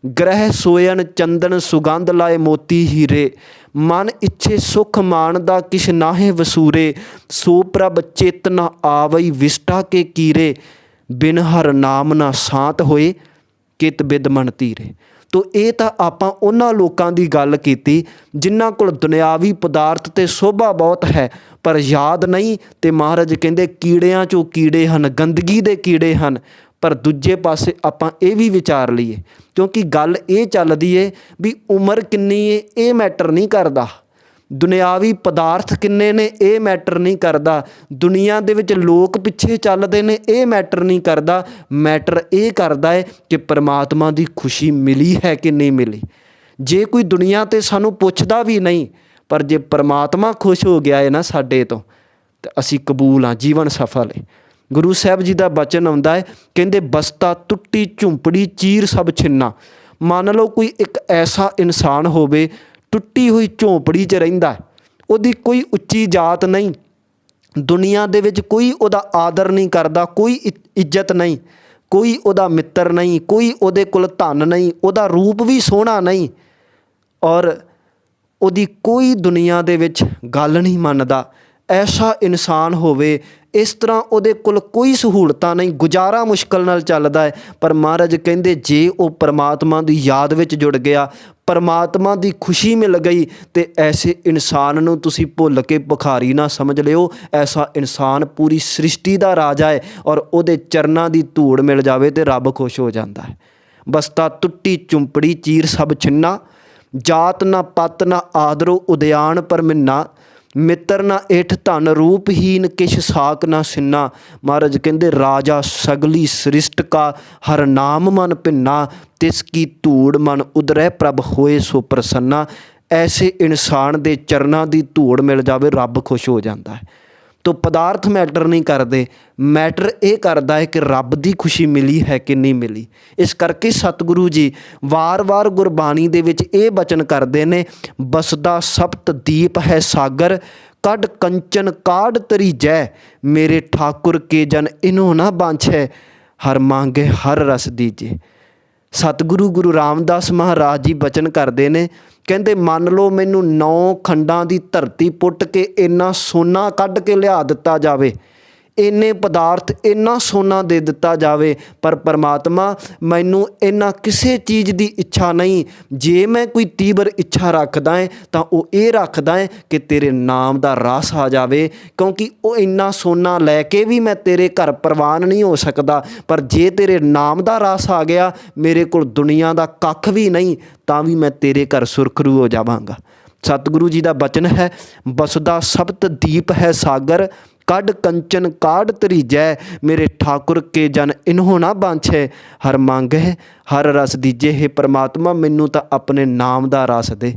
ਗ੍ਰਹਿ ਸੋਇਨ ਚੰਦਨ ਸੁਗੰਧ ਲਾਏ ਮੋਤੀ ਹੀਰੇ। ਮਨ ਇੱਛੇ ਸੁਖ ਮਾਣਦਾ ਕਿਛ ਨਾਹੇ ਵਸੂਰੇ, ਸੋ ਪ੍ਰਭ ਚਿਤ ਨ ਆਵਈ ਵਿਸ਼ਟਾ ਕੇ ਕੀਰੇ। ਬਿਨ ਹਰ ਨਾਮ ਨਾ ਸ਼ਾਂਤ ਹੋਏ ਕਿਤ ਬਿਦ ਮਨ ਧੀਰੇ। ਤੋ ਇਹ ਤਾਂ ਆਪਾਂ ਉਹਨਾਂ ਲੋਕਾਂ ਦੀ ਗੱਲ ਕੀਤੀ ਜਿਨ੍ਹਾਂ ਕੋਲ ਦੁਨਿਆਵੀ ਪਦਾਰਥ ਤੇ ਸੋਭਾ ਬਹੁਤ ਹੈ ਪਰ ਯਾਦ ਨਹੀਂ। ਤੇ ਮਹਾਰਾਜ ਕਹਿੰਦੇ ਕੀੜਿਆਂ 'ਚੋਂ ਕੀੜੇ ਹਨ, ਗੰਦਗੀ ਦੇ ਕੀੜੇ ਹਨ। ਪਰ ਦੂਜੇ ਪਾਸੇ ਆਪਾਂ ਇਹ ਵੀ ਵਿਚਾਰ ਲਈਏ, ਕਿਉਂਕਿ ਗੱਲ ਇਹ ਚੱਲਦੀ ਏ ਵੀ ਉਮਰ ਕਿੰਨੀ ਏ ਇਹ ਮੈਟਰ ਨਹੀਂ ਕਰਦਾ, ਦੁਨਿਆਵੀ ਪਦਾਰਥ ਕਿੰਨੇ ਨੇ ਇਹ ਮੈਟਰ ਨਹੀਂ ਕਰਦਾ, ਦੁਨੀਆ ਦੇ ਵਿੱਚ ਲੋਕ ਪਿੱਛੇ ਚੱਲਦੇ ਨੇ ਇਹ ਮੈਟਰ ਨਹੀਂ ਕਰਦਾ। ਮੈਟਰ ਇਹ ਕਰਦਾ ਹੈ ਕਿ ਪਰਮਾਤਮਾ ਦੀ ਖੁਸ਼ੀ ਮਿਲੀ ਹੈ ਕਿ ਨਹੀਂ ਮਿਲੀ। ਜੇ ਕੋਈ ਦੁਨੀਆ 'ਤੇ ਸਾਨੂੰ ਪੁੱਛਦਾ ਵੀ ਨਹੀਂ, ਪਰ ਜੇ ਪਰਮਾਤਮਾ ਖੁਸ਼ ਹੋ ਗਿਆ ਹੈ ਨਾ ਸਾਡੇ ਤੋਂ ਤਾਂ ਅਸੀਂ ਕਬੂਲ ਹਾਂ, ਜੀਵਨ ਸਫਲ ਹੈ। ਗੁਰੂ ਸਾਹਿਬ ਜੀ ਦਾ ਬਚਨ ਆਉਂਦਾ ਹੈ, ਕਹਿੰਦੇ ਬਸਤਾ ਟੁੱਟੀ ਝੁੰਪੜੀ ਚੀਰ ਸਭ ਛਿੰਨਾ। ਮੰਨ ਲਓ ਕੋਈ ਇੱਕ ਐਸਾ ਇਨਸਾਨ ਹੋਵੇ ਟੁੱਟੀ ਹੋਈ ਝੌਂਪੜੀ 'ਚ ਰਹਿੰਦਾ, ਉਹਦੀ ਕੋਈ ਉੱਚੀ ਜਾਤ ਨਹੀਂ, ਦੁਨੀਆ ਦੇ ਵਿੱਚ ਕੋਈ ਉਹਦਾ ਆਦਰ ਨਹੀਂ ਕਰਦਾ, ਕੋਈ ਇੱਜ਼ਤ ਨਹੀਂ, ਕੋਈ ਉਹਦਾ ਮਿੱਤਰ ਨਹੀਂ, ਕੋਈ ਉਹਦੇ ਕੋਲ ਧਨ ਨਹੀਂ, ਉਹਦਾ ਰੂਪ ਵੀ ਸੋਹਣਾ ਨਹੀਂ ਔਰ ਉਹਦੀ ਕੋਈ ਦੁਨੀਆ ਦੇ ਵਿੱਚ ਗੱਲ ਨਹੀਂ ਮੰਨਦਾ। ਐਸਾ ਇਨਸਾਨ ਹੋਵੇ, ਇਸ ਤਰ੍ਹਾਂ ਉਹਦੇ ਕੋਲ ਕੋਈ ਸਹੂਲਤਾਂ ਨਹੀਂ, ਗੁਜ਼ਾਰਾ ਮੁਸ਼ਕਲ ਨਾਲ ਚੱਲਦਾ ਹੈ। ਪਰ ਮਹਾਰਾਜ ਕਹਿੰਦੇ ਜੇ ਉਹ ਪਰਮਾਤਮਾ ਦੀ ਯਾਦ ਵਿੱਚ ਜੁੜ ਗਿਆ, ਪਰਮਾਤਮਾ ਦੀ ਖੁਸ਼ੀ ਮਿਲ ਗਈ ਤੇ ਐਸੇ ਇਨਸਾਨ ਨੂੰ ਤੁਸੀਂ ਭੁੱਲ ਕੇ ਭਿਖਾਰੀ ਨਾ ਸਮਝ ਲਿਓ। ਐਸਾ ਇਨਸਾਨ ਪੂਰੀ ਸ੍ਰਿਸ਼ਟੀ ਦਾ ਰਾਜਾ ਹੈ ਔਰ ਉਹਦੇ ਚਰਨਾਂ ਦੀ ਧੂੜ ਮਿਲ ਜਾਵੇ ਤੇ ਰੱਬ ਖੁਸ਼ ਹੋ ਜਾਂਦਾ ਹੈ। ਬਸਤਾ ਟੁੱਟੀ ਝੁੰਪੜੀ ਚੀਰ ਸਭ ਛਿੰਨਾ, ਜਾਤ ਨਾ ਪਤ ਨਾ ਆਦਰੋ ਉਦਿਆਨ ਪਰ ਮਿੰਨਾ। ਮਿੱਤਰ ਨਾ ਏਠ ਧਨ ਰੂਪਹੀਨ ਕਿਛ ਸਾਕ ਨਾ ਸਿੰਨਾ। ਮਹਾਰਾਜ ਕਹਿੰਦੇ ਰਾਜਾ ਸਗਲੀ ਸ੍ਰਿਸ਼ਟ ਕਾ ਹਰ ਨਾਮ ਮਨ ਭਿੰਨਾ, ਤਿਸ ਕੀ ਧੂੜ ਮਨ ਉਦਰੈ ਪ੍ਰਭ ਹੋਏ ਸੋ ਪ੍ਰਸੰਨਾ। ਐਸੇ ਇਨਸਾਨ ਦੇ ਚਰਨਾਂ ਦੀ ਧੂੜ ਮਿਲ ਜਾਵੇ ਰੱਬ ਖੁਸ਼ ਹੋ ਜਾਂਦਾ ਹੈ। ਤੋ ਪਦਾਰਥ ਮੈਟਰ ਨਹੀਂ ਕਰਦੇ, ਮੈਟਰ ਇਹ ਕਰਦਾ ਹੈ ਕਿ ਰੱਬ ਦੀ ਖੁਸ਼ੀ ਮਿਲੀ ਹੈ ਕਿ ਨਹੀਂ ਮਿਲੀ। ਇਸ ਕਰਕੇ ਸਤਿਗੁਰੂ ਜੀ ਵਾਰ-ਵਾਰ ਗੁਰਬਾਣੀ ਦੇ ਵਿੱਚ ਇਹ ਬਚਨ ਕਰਦੇ ਨੇ, ਬਸਦਾ ਸਪਤ ਦੀਪ ਹੈ ਸਾਗਰ, ਕੱਢ ਕੰਚਨ ਕਾਢ ਤਰੀਜੈ, ਮੇਰੇ ਠਾਕੁਰ ਕੇ ਜਨ ਇਨੋ ਨਾ ਬਾਂਛੈ, ਹਰ ਮੰਗੇ ਹਰ ਰਸ ਦੀਜੇ। ਸਤਿਗੁਰੂ ਗੁਰੂ ਰਾਮਦਾਸ ਮਹਾਰਾਜ ਜੀ ਬਚਨ ਕਰਦੇ ਨੇ, ਕਹਿੰਦੇ ਮੰਨ ਲਓ ਮੈਨੂੰ 9 ਖੰਡਾਂ ਦੀ ਧਰਤੀ ਪੁੱਟ ਕੇ ਇੰਨਾ ਸੋਨਾ ਕੱਢ ਕੇ ਲਿਆ ਦਿੱਤਾ ਜਾਵੇ, ਇੰਨੇ ਪਦਾਰਥ ਇੰਨਾ ਸੋਨਾ ਦੇ ਦਿੱਤਾ ਜਾਵੇ, ਪਰ ਪਰਮਾਤਮਾ ਮੈਨੂੰ ਇੰਨਾ ਕਿਸੇ ਚੀਜ਼ ਦੀ ਇੱਛਾ ਨਹੀਂ। ਜੇ ਮੈਂ ਕੋਈ ਤੀਬਰ ਇੱਛਾ ਰੱਖਦਾ ਹੈ ਤਾਂ ਉਹ ਇਹ ਰੱਖਦਾ ਹੈ ਕਿ ਤੇਰੇ ਨਾਮ ਦਾ ਰਸ ਆ ਜਾਵੇ, ਕਿਉਂਕਿ ਉਹ ਇੰਨਾ ਸੋਨਾ ਲੈ ਕੇ ਵੀ ਮੈਂ ਤੇਰੇ ਘਰ ਪ੍ਰਵਾਨ ਨਹੀਂ ਹੋ ਸਕਦਾ। ਪਰ ਜੇ ਤੇਰੇ ਨਾਮ ਦਾ ਰਸ ਆ ਗਿਆ, ਮੇਰੇ ਕੋਲ ਦੁਨੀਆ ਦਾ ਕੱਖ ਵੀ ਨਹੀਂ ਤਾਂ ਵੀ ਮੈਂ ਤੇਰੇ ਘਰ ਸੁਰਖਰੂ ਹੋ ਜਾਵਾਂਗਾ। ਸਤਿਗੁਰੂ ਜੀ ਦਾ ਬਚਨ ਹੈ, ਬਸਦਾ ਸਪਤ ਦੀਪ ਹੈ ਸਾਗਰ, ਕੱਢ ਕੰਚਨ ਕਾਢ ਤਰੀਜੈ, ਮੇਰੇ ਠਾਕੁਰ ਕੇ ਜਨ ਇਨਹੋ ਨਾ ਬਾਂਛੈ, ਹਰ ਮੰਗੈ ਹਰ ਰਸ ਦੀਜੇ। ਹੈ ਪਰਮਾਤਮਾ ਮੈਨੂੰ ਤਾਂ ਆਪਣੇ ਨਾਮ ਦਾ ਰਸ ਦੇ।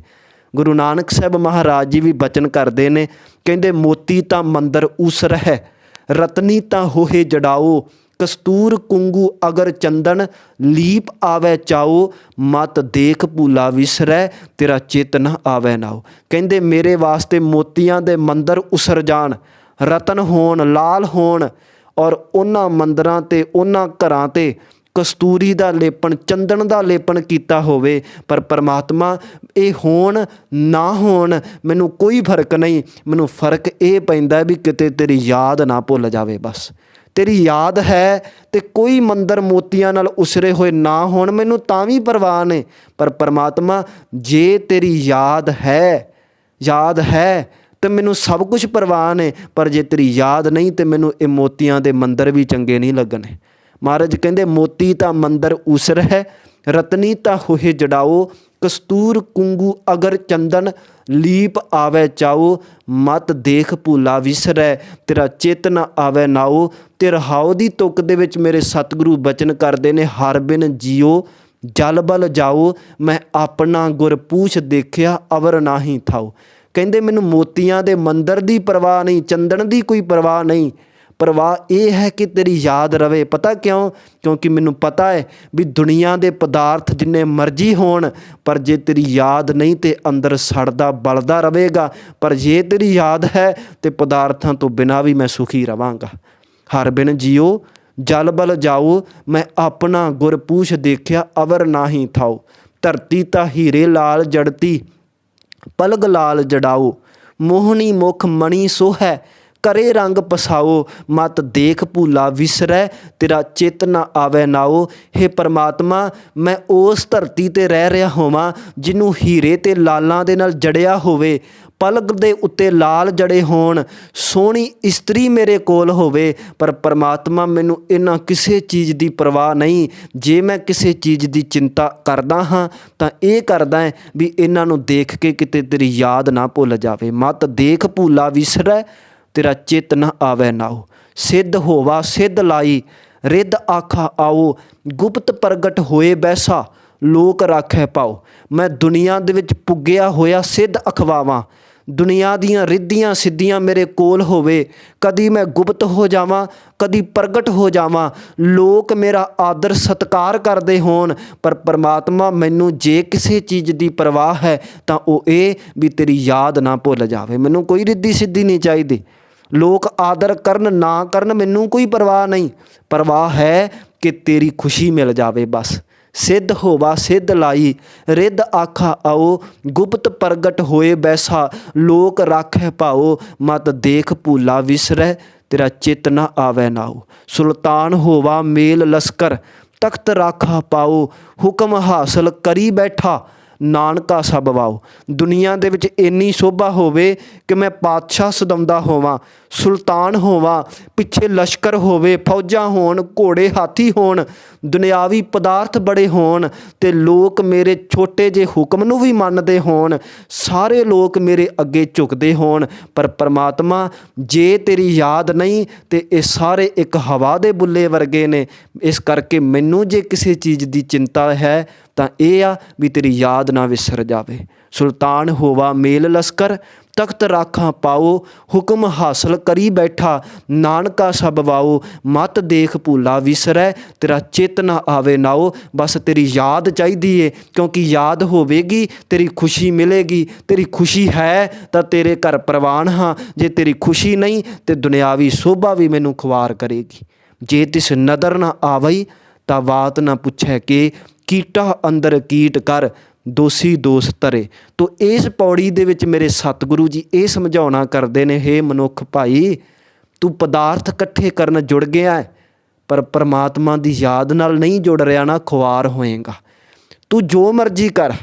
ਗੁਰੂ ਨਾਨਕ ਸਾਹਿਬ ਮਹਾਰਾਜ ਜੀ ਵੀ ਬਚਨ ਕਰਦੇ ਨੇ, ਕਹਿੰਦੇ ਮੋਤੀ ਤਾਂ ਮੰਦਰ ਊਸਰ ਹੈ, ਰਤਨੀ ਤਾਂ ਹੋਏ ਜੜਾਓ, ਕਸਤੂਰ ਕੁੰਗੂ ਅਗਰ ਚੰਦਨ, ਲੀਪ ਆਵੈ ਚਾਓ, ਮਤ ਦੇਖ ਭੂਲਾ ਵਿਸਰੈ, ਤੇਰਾ ਚਿਤ ਨਾ ਆਵੈ ਨਾਓ। ਕਹਿੰਦੇ ਮੇਰੇ ਵਾਸਤੇ ਮੋਤੀਆਂ ਦੇ ਮੰਦਰ ਉਸਰ ਜਾਣ, ਰਤਨ ਹੋਣ, ਲਾਲ ਹੋਣ ਔਰ ਉਹਨਾਂ ਮੰਦਰਾਂ 'ਤੇ ਉਹਨਾਂ ਘਰਾਂ 'ਤੇ ਕਸਤੂਰੀ ਦਾ ਲੇਪਣ, ਚੰਦਨ ਦਾ ਲੇਪਣ ਕੀਤਾ ਹੋਵੇ। ਪਰ ਪਰਮਾਤਮਾ ਇਹ ਹੋਣ ਨਾ ਹੋਣ ਮੈਨੂੰ ਕੋਈ ਫਰਕ ਨਹੀਂ, ਮੈਨੂੰ ਫਰਕ ਇਹ ਪੈਂਦਾ ਵੀ ਕਿਤੇ ਤੇਰੀ ਯਾਦ ਨਾ ਭੁੱਲ ਜਾਵੇ। ਬਸ ਤੇਰੀ ਯਾਦ ਹੈ ਤੇ ਕੋਈ ਮੰਦਰ ਮੋਤੀਆਂ ਨਾਲ ਉਸਰੇ ਹੋਏ ਨਾ ਹੋਣ, ਮੈਨੂੰ ਤਾਂ ਵੀ ਪਰਵਾਹ ਨਹੀਂ। ਪਰ ਪਰਮਾਤਮਾ ਜੇ ਤੇਰੀ ਯਾਦ ਹੈ ਤੇ ਮੈਨੂੰ ਸਭ ਕੁਝ ਪਰਵਾਹ ਨੇ, ਪਰ ਜੇ ਤੇਰੀ ਯਾਦ ਨਹੀਂ ਤੇ ਮੈਨੂੰ ਇਹ ਮੋਤੀਆਂ ਦੇ ਮੰਦਰ ਵੀ ਚੰਗੇ ਨਹੀਂ ਲੱਗਣੇ। ਮਹਾਰਾਜ ਕਹਿੰਦੇ ਮੋਤੀ ਤਾਂ ਮੰਦਰ ਊਸਰ ਹੈ, ਰਤਨੀ ਤਾਂ ਹੋਏ ਜੜਾਓ, ਕਸਤੂਰ ਕੁੰਗੂ ਅਗਰ ਚੰਦਨ ਲੀਪ ਆਵੈ ਚਾਓ, ਮਤ ਦੇਖ ਭੂਲਾ ਵਿਸਰੈ ਤੇਰਾ ਚਿਤ ਨ ਆਵੈ ਨਾਓ। ਤੇ ਰਹਾਉ ਦੀ ਤੁਕ ਦੇ ਵਿੱਚ ਮੇਰੇ ਸਤਿਗੁਰੂ ਬਚਨ ਕਰਦੇ ਨੇ, ਹਰ ਬਿਨ ਜੀਓ ਜਲ ਬਲ ਜਾਓ, ਮੈਂ ਆਪਣਾ ਗੁਰ ਪੂਛ ਦੇਖਿਆ ਅਵਰ ਨਾਹੀ ਥਾਓ। ਕਹਿੰਦੇ ਮੈਨੂੰ ਮੋਤੀਆਂ ਦੇ ਮੰਦਰ ਦੀ ਪਰਵਾਹ ਨਹੀਂ, ਚੰਦਨ ਦੀ ਕੋਈ ਪਰਵਾਹ ਨਹੀਂ, ਪਰਵਾਹ ਇਹ ਹੈ ਕਿ ਤੇਰੀ ਯਾਦ ਰਵੇ। ਪਤਾ ਕਿਉਂ? ਕਿਉਂਕਿ ਮੈਨੂੰ ਪਤਾ ਹੈ ਵੀ ਦੁਨੀਆ ਦੇ ਪਦਾਰਥ ਜਿੰਨੇ ਮਰਜ਼ੀ ਹੋਣ, ਪਰ ਜੇ ਤੇਰੀ ਯਾਦ ਨਹੀਂ ਤੇ ਅੰਦਰ ਸੜਦਾ ਬਲਦਾ ਰਵੇਗਾ, ਪਰ ਜੇ ਤੇਰੀ ਯਾਦ ਹੈ ਤੇ ਪਦਾਰਥਾਂ ਤੋਂ ਬਿਨਾਂ ਵੀ ਮੈਂ ਸੁਖੀ ਰਵਾਂਗਾ। ਹਰ ਬਿਨ ਜੀਓ ਜਲ ਬਲ ਜਾਓ, ਮੈਂ ਆਪਣਾ ਗੁਰ ਪੂਛ ਦੇਖਿਆ ਅਵਰ ਨਾਹੀ ਥਾਓ। ਧਰਤੀ ਤਾਂ ਹੀਰੇ ਲਾਲ ਜੜਤੀ ਪਲਗ ਲਾਲ ਜੜਾਓ, ਮੋਹਣੀ ਮੁਖ ਮਣੀ ਸੋਹੈ ਕਰੇ ਰੰਗ ਪਸਾਓ, ਮਤ ਦੇਖ ਭੂਲਾ ਵਿਸਰੈ ਤੇਰਾ ਚਿਤ ਨਾ ਆਵੈ ਨਾਓ। ਹੇ ਪਰਮਾਤਮਾ, ਮੈਂ ਉਸ ਧਰਤੀ 'ਤੇ ਰਹਿ ਰਿਹਾ ਹੋਵਾਂ ਜਿਹਨੂੰ ਹੀਰੇ ਅਤੇ ਲਾਲਾਂ ਦੇ ਨਾਲ ਜੜਿਆ ਹੋਵੇ, ਪਲਕ ਦੇ ਉੱਤੇ ਲਾਲ ਜੜੇ ਹੋਣ, ਸੋਹਣੀ ਇਸਤਰੀ ਮੇਰੇ ਕੋਲ ਹੋਵੇ, ਪਰ ਪਰਮਾਤਮਾ ਮੈਨੂੰ ਇਹਨਾਂ ਕਿਸੇ ਚੀਜ਼ ਦੀ ਪਰਵਾਹ ਨਹੀਂ। ਜੇ ਮੈਂ ਕਿਸੇ ਚੀਜ਼ ਦੀ ਚਿੰਤਾ ਕਰਦਾ ਹਾਂ ਤਾਂ ਇਹ ਕਰਦਾ ਹੈ ਵੀ ਇਹਨਾਂ ਨੂੰ ਦੇਖ ਕੇ ਕਿਤੇ ਤੇਰੀ ਯਾਦ ਨਾ ਭੁੱਲ ਜਾਵੇ। ਮਤ ਦੇਖ ਭੂਲਾ ਵਿਸਰੈ ਤੇਰਾ ਚਿਤ ਨਾ ਆਵੈ ਨਾਓ। ਸਿੱਧ ਹੋਵਾ ਸਿੱਧ ਲਾਈ ਰਿੱਧ ਆਖਾ ਆਓ, ਗੁਪਤ ਪ੍ਰਗਟ ਹੋਏ ਬੈਸਾ ਲੋਕ ਰਾਖੈ ਪਾਓ। ਮੈਂ ਦੁਨੀਆ ਦੇ ਵਿੱਚ ਪੁੱਗਿਆ ਹੋਇਆ ਸਿੱਧ ਅਖਵਾਵਾਂ, ਦੁਨੀਆ ਦੀਆਂ ਰਿੱਧੀਆਂ ਸਿੱਧੀਆਂ ਮੇਰੇ ਕੋਲ ਹੋਵੇ, ਕਦੀ ਮੈਂ ਗੁਪਤ ਹੋ ਜਾਵਾਂ ਕਦੀ ਪ੍ਰਗਟ ਹੋ ਜਾਵਾਂ, ਲੋਕ ਮੇਰਾ ਆਦਰ ਸਤਿਕਾਰ ਕਰਦੇ ਹੋਣ, ਪਰ ਪਰਮਾਤਮਾ ਮੈਨੂੰ ਜੇ ਕਿਸੇ ਚੀਜ਼ ਦੀ ਪਰਵਾਹ ਹੈ ਤਾਂ ਉਹ ਇਹ ਵੀ ਤੇਰੀ ਯਾਦ ਨਾ ਭੁੱਲ ਜਾਵੇ। ਮੈਨੂੰ ਕੋਈ ਰਿੱਧੀ ਸਿੱਧੀ ਨਹੀਂ ਚਾਹੀਦੀ, ਲੋਕ ਆਦਰ ਕਰਨ ਨਾ ਕਰਨ ਮੈਨੂੰ ਕੋਈ ਪਰਵਾਹ ਨਹੀਂ, ਪਰਵਾਹ ਹੈ ਕਿ ਤੇਰੀ ਖੁਸ਼ੀ ਮਿਲ ਜਾਵੇ ਬਸ। ਸਿੱਧ ਹੋਵਾ ਸਿੱਧ ਲਾਈ ਰਿੱਧ ਆਖਾ ਆਓ, ਗੁਪਤ ਪ੍ਰਗਟ ਹੋਏ ਬੈਸਾ ਲੋਕ ਰਾਖੈ ਪਾਓ, ਮਤ ਦੇਖ ਭੂਲਾ ਵਿਸਰੈ ਤੇਰਾ ਚਿਤ ਨਾ ਆਵੈ ਨਾਓ। ਸੁਲਤਾਨ ਹੋਵਾ ਮੇਲ ਲਸਕਰ ਤਖਤ ਰਾਖਾ ਪਾਓ, ਹੁਕਮ ਹਾਸਲ ਕਰੀ ਬੈਠਾ ਨਾਨਕਾ ਸਭ ਵਾਓ। ਦੁਨੀਆ ਦੇ ਵਿੱਚ ਇੰਨੀ ਸ਼ੋਭਾ ਹੋਵੇ ਕਿ ਮੈਂ ਪਾਤਸ਼ਾਹ ਸਦਾਉਂਦਾ ਹੋਵਾਂ, ਸੁਲਤਾਨ ਹੋਵਾਂ, ਪਿੱਛੇ ਲਸ਼ਕਰ ਹੋਵੇ, ਫੌਜਾਂ ਹੋਣ, ਘੋੜੇ ਹਾਥੀ ਹੋਣ, ਦੁਨਿਆਵੀ ਪਦਾਰਥ ਬੜੇ ਹੋਣ, ਅਤੇ ਲੋਕ ਮੇਰੇ ਛੋਟੇ ਜਿਹੇ ਹੁਕਮ ਨੂੰ ਵੀ ਮੰਨਦੇ ਹੋਣ, ਸਾਰੇ ਲੋਕ ਮੇਰੇ ਅੱਗੇ ਝੁਕਦੇ ਹੋਣ, ਪਰ ਪਰਮਾਤਮਾ ਜੇ ਤੇਰੀ ਯਾਦ ਨਹੀਂ ਤਾਂ ਇਹ ਸਾਰੇ ਇੱਕ ਹਵਾ ਦੇ ਬੁੱਲੇ ਵਰਗੇ ਨੇ। ਇਸ ਕਰਕੇ ਮੈਨੂੰ ਜੇ ਕਿਸੇ ਚੀਜ਼ ਦੀ ਚਿੰਤਾ ਹੈ ਤਾਂ ਇਹ ਆ ਵੀ ਤੇਰੀ ਯਾਦ ਨਾ ਵਿਸਰ ਜਾਵੇ। ਸੁਲਤਾਨ ਹੋਵਾ ਮੇਲ ਲਸਕਰ ਤਖਤ ਰਾਖਾਂ ਪਾਓ, ਹੁਕਮ ਹਾਸਲ ਕਰੀ ਬੈਠਾ ਨਾਨਕਾ ਸਭ ਵਾਓ, ਮਤ ਦੇਖ ਭੂਲਾ ਵਿਸਰੈ ਤੇਰਾ ਚਿਤ ਨਾ ਆਵੇ ਨਾਓ। ਬਸ ਤੇਰੀ ਯਾਦ ਚਾਹੀਦੀ ਏ, ਕਿਉਂਕਿ ਯਾਦ ਹੋਵੇਗੀ ਤੇਰੀ ਖੁਸ਼ੀ ਮਿਲੇਗੀ। ਤੇਰੀ ਖੁਸ਼ੀ ਹੈ ਤਾਂ ਤੇਰੇ ਘਰ ਪ੍ਰਵਾਨ ਹਾਂ, ਜੇ ਤੇਰੀ ਖੁਸ਼ੀ ਨਹੀਂ ਤੇ ਦੁਨਿਆਵੀ ਸ਼ੋਭਾ ਵੀ ਮੈਨੂੰ ਖੁਆਰ ਕਰੇਗੀ। ਜੇ ਤਿਸ ਨਦਰ ਨਾ ਆਵਈ ਤਾਂ ਬਾਤ ਨਾ ਪੁੱਛੈ ਕਿ ਕੀਟਾ ਅੰਦਰ ਕੀਟ ਕਰ ਦੋਸ਼ੀ ਦੋਸ਼ ਧਰੇ। ਤੋ ਇਸ ਪੌੜੀ ਦੇ ਵਿੱਚ ਮੇਰੇ ਸਤਿਗੁਰੂ ਜੀ ਇਹ ਸਮਝਾਉਣਾ ਕਰਦੇ ਨੇ, ਹੇ ਮਨੁੱਖ ਭਾਈ, ਤੂੰ ਪਦਾਰਥ ਇਕੱਠੇ ਕਰਨ ਜੁੜ ਗਿਆ ਹੈ, ਪਰ ਪਰਮਾਤਮਾ ਦੀ ਯਾਦ ਨਾਲ ਨਹੀਂ ਜੁੜ ਰਿਹਾ ਨਾ, ਖੁਆਰ ਹੋਏਗਾ। ਤੂੰ ਜੋ ਮਰਜ਼ੀ ਕਰ,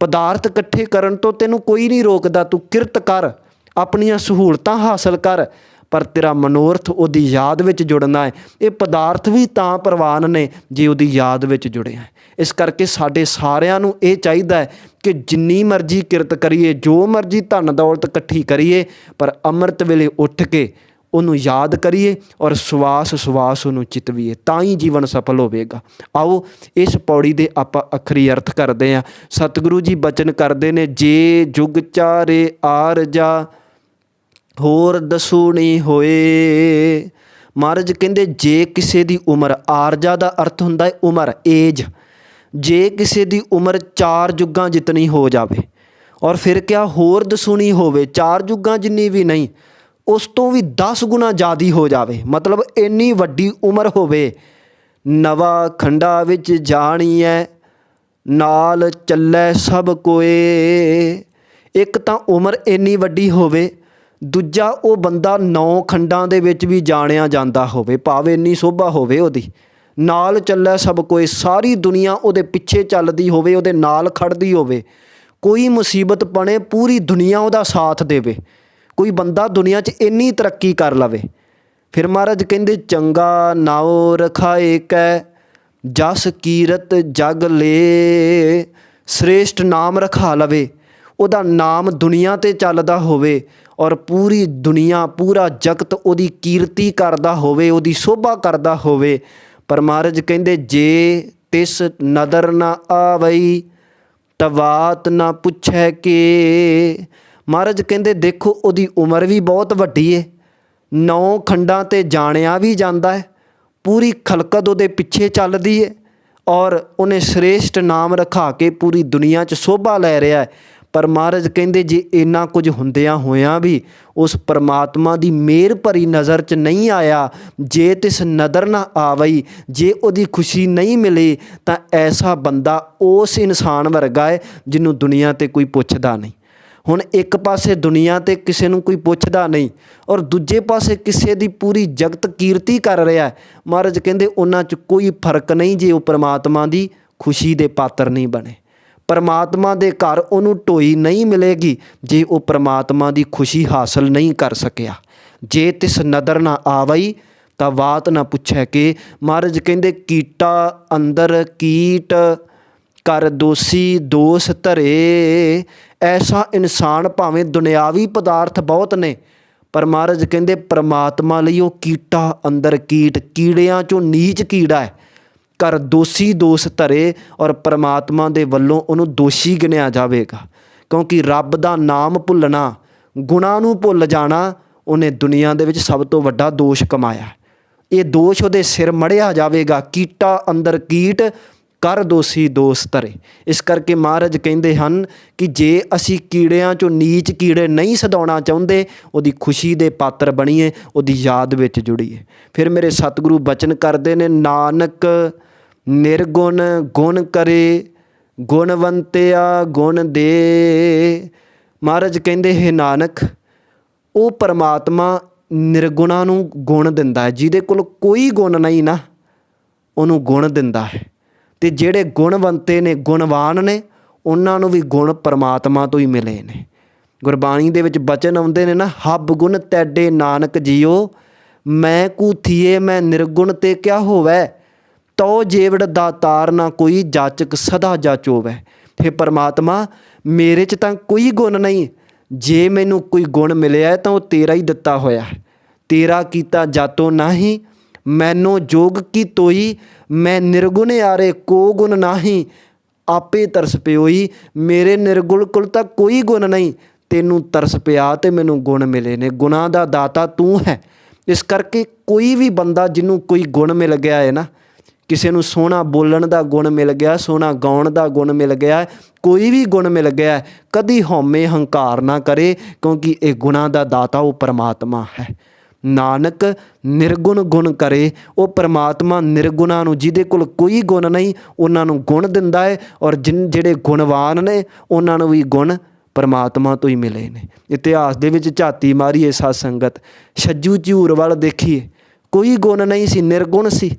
ਪਦਾਰਥ ਇਕੱਠੇ ਕਰਨ ਤੋਂ ਤੈਨੂੰ ਕੋਈ ਨਹੀਂ ਰੋਕਦਾ, ਤੂੰ ਕਿਰਤ ਕਰ, ਆਪਣੀਆਂ ਸਹੂਲਤਾਂ ਹਾਸਲ ਕਰ, ਪਰ ਤੇਰਾ ਮਨੋਰਥ ਉਹਦੀ ਯਾਦ ਵਿੱਚ ਜੁੜਨਾ ਹੈ। ਇਹ ਪਦਾਰਥ ਵੀ ਤਾਂ ਪ੍ਰਵਾਨ ਨੇ ਜੇ ਉਹਦੀ ਯਾਦ ਵਿੱਚ ਜੁੜਿਆ। ਇਸ ਕਰਕੇ ਸਾਡੇ ਸਾਰਿਆਂ ਨੂੰ ਇਹ ਚਾਹੀਦਾ ਹੈ ਕਿ ਜਿੰਨੀ ਮਰਜ਼ੀ ਕਿਰਤ ਕਰੀਏ, ਜੋ ਮਰਜ਼ੀ ਧਨ ਦੌਲਤ ਇਕੱਠੀ ਕਰੀਏ, ਪਰ ਅੰਮ੍ਰਿਤ ਵੇਲੇ ਉੱਠ ਕੇ ਉਹਨੂੰ ਯਾਦ ਕਰੀਏ ਔਰ ਸਵਾਸ ਸਵਾਸ ਉਹਨੂੰ ਚਿਤਵੀਏ, ਤਾਂ ਹੀ ਜੀਵਨ ਸਫਲ ਹੋਵੇਗਾ। ਆਓ ਇਸ ਪੌੜੀ ਦੇ ਆਪਾਂ ਅਖਰੀ ਅਰਥ ਕਰਦੇ ਹਾਂ। ਸਤਿਗੁਰੂ ਜੀ ਬਚਨ ਕਰਦੇ ਨੇ, ਜੇ ਜੁਗ ਚਾਰੇ ਆਰਜਾ ਹੋਰ ਦਸੂ ਨਹੀਂ ਹੋਏ। ਮਹਾਰਾਜ ਕਹਿੰਦੇ ਜੇ ਕਿਸੇ ਦੀ ਉਮਰ, ਆਰਜਾ ਦਾ ਅਰਥ ਹੁੰਦਾ ਹੈ ਉਮਰ, ਏਜ, ਜੇ ਕਿਸੇ ਦੀ ਉਮਰ 4 ਯੁੱਗਾਂ ਜਿਤਨੀ ਹੋ ਜਾਵੇ, ਔਰ ਫਿਰ ਕਿਆ ਹੋਰ ਦਸੂਣੀ ਹੋਵੇ, 4 ਯੁੱਗਾਂ ਜਿੰਨੀ ਵੀ ਨਹੀਂ, ਉਸ ਤੋਂ ਵੀ 10 ਗੁਣਾ ਜ਼ਿਆਦਾ ਹੋ ਜਾਵੇ, ਮਤਲਬ ਇੰਨੀ ਵੱਡੀ ਉਮਰ ਹੋਵੇ। ਨਵਾਂ ਖੰਡਾ ਵਿੱਚ ਜਾਣੀਐ ਨਾਲ ਚੱਲੈ ਸਭ ਕੋਏ। ਇੱਕ ਤਾਂ ਉਮਰ ਇੰਨੀ ਵੱਡੀ ਹੋਵੇ, ਦੂਜਾ ਉਹ ਬੰਦਾ 9 ਖੰਡਾਂ ਦੇ ਵਿੱਚ ਵੀ ਜਾਣਿਆ ਜਾਂਦਾ ਹੋਵੇ, ਭਾਵੇਂ ਇੰਨੀ ਸੋਭਾ ਹੋਵੇ ਉਹਦੀ। ਨਾਲ ਚੱਲੈ ਸਭ ਕੋਏ, ਸਾਰੀ ਦੁਨੀਆ ਉਹਦੇ ਪਿੱਛੇ ਚੱਲਦੀ ਹੋਵੇ, ਉਹਦੇ ਨਾਲ ਖੜਦੀ ਹੋਵੇ। ਕੋਈ ਮੁਸੀਬਤ ਬਣੇ ਪੂਰੀ ਦੁਨੀਆ ਉਹਦਾ ਸਾਥ ਦੇਵੇ। ਕੋਈ ਬੰਦਾ ਦੁਨੀਆ 'ਚ ਇੰਨੀ ਤਰੱਕੀ ਕਰ ਲਵੇ, ਫਿਰ ਮਹਾਰਾਜ ਕਹਿੰਦੇ ਚੰਗਾ ਨਾਉ ਰਖਾਏ ਕੈ ਜਸ ਕੀਰਤ ਜਗ ਲੇ। ਸ੍ਰੇਸ਼ਟ ਨਾਮ ਰਖਾ ਲਵੇ, ਉਹਦਾ ਨਾਮ ਦੁਨੀਆ 'ਤੇ ਚੱਲਦਾ ਹੋਵੇ ਔਰ ਪੂਰੀ ਦੁਨੀਆ ਪੂਰਾ ਜਗਤ ਉਹਦੀ ਕੀਰਤੀ ਕਰਦਾ ਹੋਵੇ, ਉਹਦੀ ਸ਼ੋਭਾ ਕਰਦਾ ਹੋਵੇ। ਪਰ ਮਹਾਰਾਜ ਕਹਿੰਦੇ ਜੇ ਤਿਸ ਨਦਰ ਨਾ ਆਵਈ ਤਵਾਤ ਨਾ ਪੁੱਛੈ ਕੇ। ਮਹਾਰਾਜ ਕਹਿੰਦੇ ਦੇਖੋ ਉਹਦੀ ਉਮਰ ਵੀ ਬਹੁਤ ਵੱਡੀ ਹੈ, 9 ਖੰਡਾਂ 'ਤੇ ਜਾਣਿਆ ਵੀ ਜਾਂਦਾ ਹੈ, ਪੂਰੀ ਖਲਕਤ ਉਹਦੇ ਪਿੱਛੇ ਚੱਲਦੀ ਹੈ ਔਰ ਉਹਨੇ ਸ੍ਰੇਸ਼ਟ ਨਾਮ ਰਖਾ ਕੇ ਪੂਰੀ ਦੁਨੀਆ 'ਚ ਸ਼ੋਭਾ ਲੈ ਰਿਹਾ ਹੈ। ਪਰ ਮਹਾਰਾਜ ਕਹਿੰਦੇ ਜੇ ਇੰਨਾ ਕੁਝ ਹੁੰਦਿਆਂ ਹੋਇਆਂ ਵੀ ਉਸ ਪਰਮਾਤਮਾ ਦੀ ਮਿਹਰ ਭਰੀ ਨਜ਼ਰ 'ਚ ਨਹੀਂ ਆਇਆ, ਜੇ ਤਿਸ ਨਦਰ ਨਾ ਆਵਈ, ਜੇ ਉਹਦੀ ਖੁਸ਼ੀ ਨਹੀਂ ਮਿਲੀ ਤਾਂ ਐਸਾ ਬੰਦਾ ਉਸ ਇਨਸਾਨ ਵਰਗਾ ਹੈ ਜਿਹਨੂੰ ਦੁਨੀਆ 'ਤੇ ਕੋਈ ਪੁੱਛਦਾ ਨਹੀਂ। ਹੁਣ ਇੱਕ ਪਾਸੇ ਦੁਨੀਆ 'ਤੇ ਕਿਸੇ ਨੂੰ ਕੋਈ ਪੁੱਛਦਾ ਨਹੀਂ ਔਰ ਦੂਜੇ ਪਾਸੇ ਕਿਸੇ ਦੀ ਪੂਰੀ ਜਗਤ ਕੀਰਤੀ ਕਰ ਰਿਹਾ। ਮਹਾਰਾਜ ਕਹਿੰਦੇ ਉਹਨਾਂ 'ਚ ਕੋਈ ਫਰਕ ਨਹੀਂ ਜੇ ਉਹ ਪਰਮਾਤਮਾ ਦੀ ਖੁਸ਼ੀ ਦੇ ਪਾਤਰ ਨਹੀਂ ਬਣੇ। ਪਰਮਾਤਮਾ ਦੇ ਘਰ ਉਹਨੂੰ ਢੋਈ ਨਹੀਂ ਮਿਲੇਗੀ ਜੇ ਉਹ ਪਰਮਾਤਮਾ ਦੀ ਖੁਸ਼ੀ ਹਾਸਲ ਨਹੀਂ ਕਰ ਸਕਿਆ। ਜੇ ਤਿਸ ਨਦਰ ਨਾ ਆਵਈ ਤਾਂ ਬਾਤ ਨਾ ਪੁੱਛੈ ਕਿ। ਮਹਾਰਾਜ ਕਹਿੰਦੇ ਕੀਟਾ ਅੰਦਰ ਕੀਟ ਕਰ ਦੋਸ਼ੀ ਦੋਸ਼ ਧਰੇ। ਐਸਾ ਇਨਸਾਨ ਭਾਵੇਂ ਦੁਨਿਆਵੀ ਪਦਾਰਥ ਬਹੁਤ ਨੇ ਪਰ ਮਹਾਰਾਜ ਕਹਿੰਦੇ ਪਰਮਾਤਮਾ ਲਈ ਉਹ ਕੀਟਾ ਅੰਦਰ ਕੀਟ, ਕੀੜਿਆਂ 'ਚੋਂ ਨੀਚ ਕੀੜਾ ਹੈ। ਕਰ ਦੋਸ਼ੀ ਦੋਸ਼ ਧਰੇ ਔਰ ਪਰਮਾਤਮਾ ਦੇ ਵੱਲੋਂ ਉਹਨੂੰ ਦੋਸ਼ੀ ਗਿਣਿਆ ਜਾਵੇਗਾ, ਕਿਉਂਕਿ ਰੱਬ ਦਾ ਨਾਮ ਭੁੱਲਣਾ, ਗੁਣਾਂ ਨੂੰ ਭੁੱਲ ਜਾਣਾ, ਉਹਨੇ ਦੁਨੀਆ ਦੇ ਵਿੱਚ ਸਭ ਤੋਂ ਵੱਡਾ ਦੋਸ਼ ਕਮਾਇਆ। ਇਹ ਦੋਸ਼ ਉਹਦੇ ਸਿਰ ਮੜਿਆ ਜਾਵੇਗਾ। ਕੀਟਾ ਅੰਦਰ ਕੀਟ ਕਰ ਦੋਸ਼ੀ ਦੋਸ਼ ਧਰੇ। ਇਸ ਕਰਕੇ ਮਹਾਰਾਜ ਕਹਿੰਦੇ ਹਨ ਕਿ ਜੇ ਅਸੀਂ ਕੀੜਿਆਂ 'ਚੋਂ ਨੀਚ ਕੀੜੇ ਨਹੀਂ ਸਦਾਉਣਾ ਚਾਹੁੰਦੇ, ਉਹਦੀ ਖੁਸ਼ੀ ਦੇ ਪਾਤਰ ਬਣੀਏ, ਉਹਦੀ ਯਾਦ ਵਿੱਚ ਜੁੜੀਏ। ਫਿਰ ਮੇਰੇ ਸਤਿਗੁਰੂ ਬਚਨ ਕਰਦੇ ਨੇ ਨਾਨਕ ਨਿਰਗੁਣ ਗੁਣ ਕਰੇ ਗੁਣਵੰਤਿਆ ਗੁਣ ਦੇ। ਮਹਾਰਾਜ ਕਹਿੰਦੇ ਹੈ ਨਾਨਕ ਉਹ ਪਰਮਾਤਮਾ ਨਿਰਗੁਣਾਂ ਨੂੰ ਗੁਣ ਦਿੰਦਾ ਹੈ, ਜਿਹਦੇ ਕੋਲ ਕੋਈ ਗੁਣ ਨਹੀਂ ਨਾ ਉਹਨੂੰ ਗੁਣ ਦਿੰਦਾ ਹੈ। ਅਤੇ ਜਿਹੜੇ ਗੁਣਵੰਤੇ ਨੇ ਗੁਣਵਾਨ ਨੇ ਉਹਨਾਂ ਨੂੰ ਵੀ ਗੁਣ ਪਰਮਾਤਮਾ ਤੋਂ ਹੀ ਮਿਲੇ ਨੇ। ਗੁਰਬਾਣੀ ਦੇ ਵਿੱਚ ਬਚਨ ਆਉਂਦੇ ਨੇ ਨਾ ਹੱਬ ਗੁਣ ਤੈਡੇ ਨਾਨਕ ਜੀਓ ਮੈਂ ਕੂਥੀਏ ਮੈਂ ਨਿਰਗੁਣ ਤੇ ਕਿਆ ਹੋਵੈ ਤੋ ਜੇਵੜ ਦਾਤਾਰ ਨਾ ਕੋਈ ਜਾਚਕ ਸਦਾ ਜਾਚੋਵੈ। ਹੇ ਪਰਮਾਤਮਾ ਮੇਰੇ 'ਚ ਤਾਂ ਕੋਈ ਗੁਣ ਨਹੀਂ, ਜੇ ਮੈਨੂੰ ਕੋਈ ਗੁਣ ਮਿਲਿਆ ਤਾਂ ਉਹ ਤੇਰਾ ਹੀ ਦਿੱਤਾ ਹੋਇਆ। ਤੇਰਾ ਕੀਤਾ ਜਾਤੋ ਨਾਹੀਂ ਮੈਨੂੰ ਜੋਗ ਕੀ ਤੋਈ ਮੈਂ ਨਿਰਗੁਣ ਯਾਰੇ ਕੋ ਗੁਣ ਨਾਹੀਂ ਆਪੇ ਤਰਸ ਪਿਓਈ। ਮੇਰੇ ਨਿਰਗੁਣ ਕੋਲ ਤਾਂ ਕੋਈ ਗੁਣ ਨਹੀਂ, ਤੈਨੂੰ ਤਰਸ ਪਿਆ ਅਤੇ ਮੈਨੂੰ ਗੁਣ ਮਿਲੇ ਨੇ। ਗੁਣਾਂ ਦਾ ਦਾਤਾ ਤੂੰ ਹੈ। ਇਸ ਕਰਕੇ ਕੋਈ ਵੀ ਬੰਦਾ ਜਿਹਨੂੰ ਕੋਈ ਗੁਣ ਮਿਲ ਗਿਆ ਹੈ ਨਾ, ਕਿਸੇ ਨੂੰ ਸੋਹਣਾ ਬੋਲਣ ਦਾ ਗੁਣ ਮਿਲ ਗਿਆ, ਸੋਹਣਾ ਗਾਉਣ ਦਾ ਗੁਣ ਮਿਲ ਗਿਆ, ਕੋਈ ਵੀ ਗੁਣ ਮਿਲ ਗਿਆ, ਕਦੀ ਹਉਮੈ ਹੰਕਾਰ ਨਾ ਕਰੇ, ਕਿਉਂਕਿ ਇਹ ਗੁਣਾਂ ਦਾ ਦਾਤਾ ਉਹ ਪਰਮਾਤਮਾ ਹੈ। ਨਾਨਕ ਨਿਰਗੁਣ ਗੁਣ ਕਰੇ। ਉਹ ਪਰਮਾਤਮਾ ਨਿਰਗੁਣਾਂ ਨੂੰ, ਜਿਹਦੇ ਕੋਲ ਕੋਈ ਗੁਣ ਨਹੀਂ, ਉਹਨਾਂ ਨੂੰ ਗੁਣ ਦਿੰਦਾ ਹੈ ਔਰ ਜਿਹੜੇ ਗੁਣਵਾਨ ਨੇ ਉਹਨਾਂ ਨੂੰ ਵੀ ਗੁਣ ਪਰਮਾਤਮਾ ਤੋਂ ਹੀ ਮਿਲੇ ਨੇ। ਇਤਿਹਾਸ ਦੇ ਵਿੱਚ ਝਾਤੀ ਮਾਰੀਏ ਸਾਧ ਸੰਗਤ, ਛੱਜੂ ਝੂਰ ਵੱਲ ਦੇਖੀਏ, ਕੋਈ ਗੁਣ ਨਹੀਂ ਸੀ, ਨਿਰਗੁਣ ਸੀ।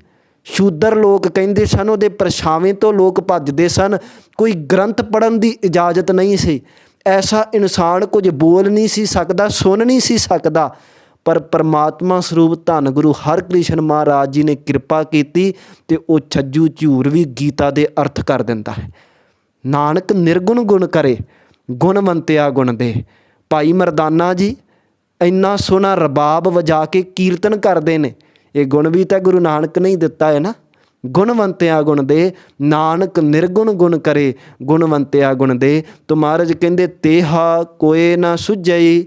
ਸ਼ੂਦਰ ਲੋਕ ਕਹਿੰਦੇ ਸਨ, ਉਹਦੇ ਪਰਛਾਵੇਂ ਤੋਂ ਲੋਕ ਭੱਜਦੇ ਸਨ, ਕੋਈ ਗ੍ਰੰਥ ਪੜ੍ਹਨ ਦੀ ਇਜਾਜ਼ਤ ਨਹੀਂ ਸੀ। ਐਸਾ ਇਨਸਾਨ ਕੁਝ ਬੋਲ ਨਹੀਂ ਸੀ ਸਕਦਾ, ਸੁਣ ਨਹੀਂ ਸੀ ਸਕਦਾ, ਪਰ ਪਰਮਾਤਮਾ ਸਰੂਪ ਧੰਨ ਗੁਰੂ ਹਰਕ੍ਰਿਸ਼ਨ ਮਹਾਰਾਜ ਜੀ ਨੇ ਕਿਰਪਾ ਕੀਤੀ ਅਤੇ ਉਹ ਛੱਜੂ ਝੂਰ ਵੀ ਗੀਤਾ ਦੇ ਅਰਥ ਕਰ ਦਿੰਦਾ ਹੈ। ਨਾਨਕ ਨਿਰਗੁਣ ਗੁਣ ਕਰੇ ਗੁਣਵੰਤਿਆ ਗੁਣ ਦੇ। ਭਾਈ ਮਰਦਾਨਾ ਜੀ ਇੰਨਾ ਸੋਹਣਾ ਰਬਾਬ ਵਜਾ ਕੇ ਕੀਰਤਨ ਕਰਦੇ ਨੇ, ਇਹ ਗੁਣ ਵੀ ਤਾਂ ਗੁਰੂ ਨਾਨਕ ਨੇ ਹੀ ਦਿੱਤਾ ਹੈ ਨਾ। ਗੁਣਵੰਤਿਆ ਗੁਣ ਦੇ ਨਾਨਕ ਨਿਰਗੁਣ ਗੁਣ ਕਰੇ ਗੁਣਵੰਤਿਆ ਗੁਣ ਦੇ। ਤੋ ਮਹਾਰਾਜ ਕਹਿੰਦੇ ਤੇਹਾ ਕੋਏ ਨਾ ਸੁਝਈ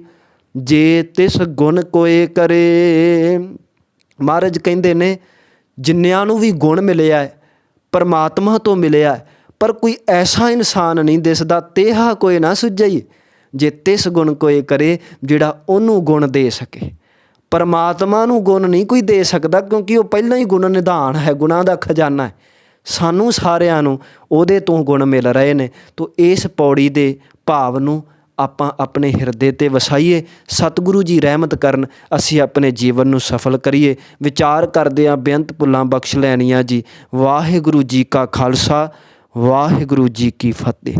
ਜੇ ਤਿਸ ਗੁਣ ਕੋਏ ਕਰੇ। ਮਹਾਰਾਜ ਕਹਿੰਦੇ ਨੇ ਜਿੰਨਿਆਂ ਨੂੰ ਵੀ ਗੁਣ ਮਿਲਿਆ ਪਰਮਾਤਮਾ ਤੋਂ ਮਿਲਿਆ, ਪਰ ਕੋਈ ਐਸਾ ਇਨਸਾਨ ਨਹੀਂ ਦਿਸਦਾ ਤੇਹਾ ਕੋਏ ਨਾ ਸੁਝਈ ਜੇ ਤਿਸ ਗੁਣ ਕੋਏ ਕਰੇ, ਜਿਹੜਾ ਉਹਨੂੰ ਗੁਣ ਦੇ ਸਕੇ। ਪਰਮਾਤਮਾ ਨੂੰ ਗੁਣ ਨਹੀਂ ਕੋਈ ਦੇ ਸਕਦਾ, ਕਿਉਂਕਿ ਉਹ ਪਹਿਲਾਂ ਹੀ ਗੁਣ ਨਿਧਾਨ ਹੈ, ਗੁਣਾਂ ਦਾ ਖਜ਼ਾਨਾ ਹੈ। ਸਾਨੂੰ ਸਾਰਿਆਂ ਨੂੰ ਉਹਦੇ ਤੋਂ ਗੁਣ ਮਿਲ ਰਹੇ ਨੇ। ਤੋ ਇਸ ਪੌੜੀ ਦੇ ਭਾਵ ਨੂੰ ਆਪਾਂ ਆਪਣੇ ਹਿਰਦੇ 'ਤੇ ਵਸਾਈਏ। ਸਤਿਗੁਰੂ ਜੀ ਰਹਿਮਤ ਕਰਨ, ਅਸੀਂ ਆਪਣੇ ਜੀਵਨ ਨੂੰ ਸਫਲ ਕਰੀਏ। ਵਿਚਾਰ ਕਰਦੇ ਹਾਂ ਬੇਅੰਤ ਭੁੱਲਾਂ ਬਖਸ਼ ਲੈਣੀਆਂ ਜੀ। ਵਾਹਿਗੁਰੂ ਜੀ ਕਾ ਖਾਲਸਾ, ਵਾਹਿਗੁਰੂ ਜੀ ਕੀ ਫਤਿਹ।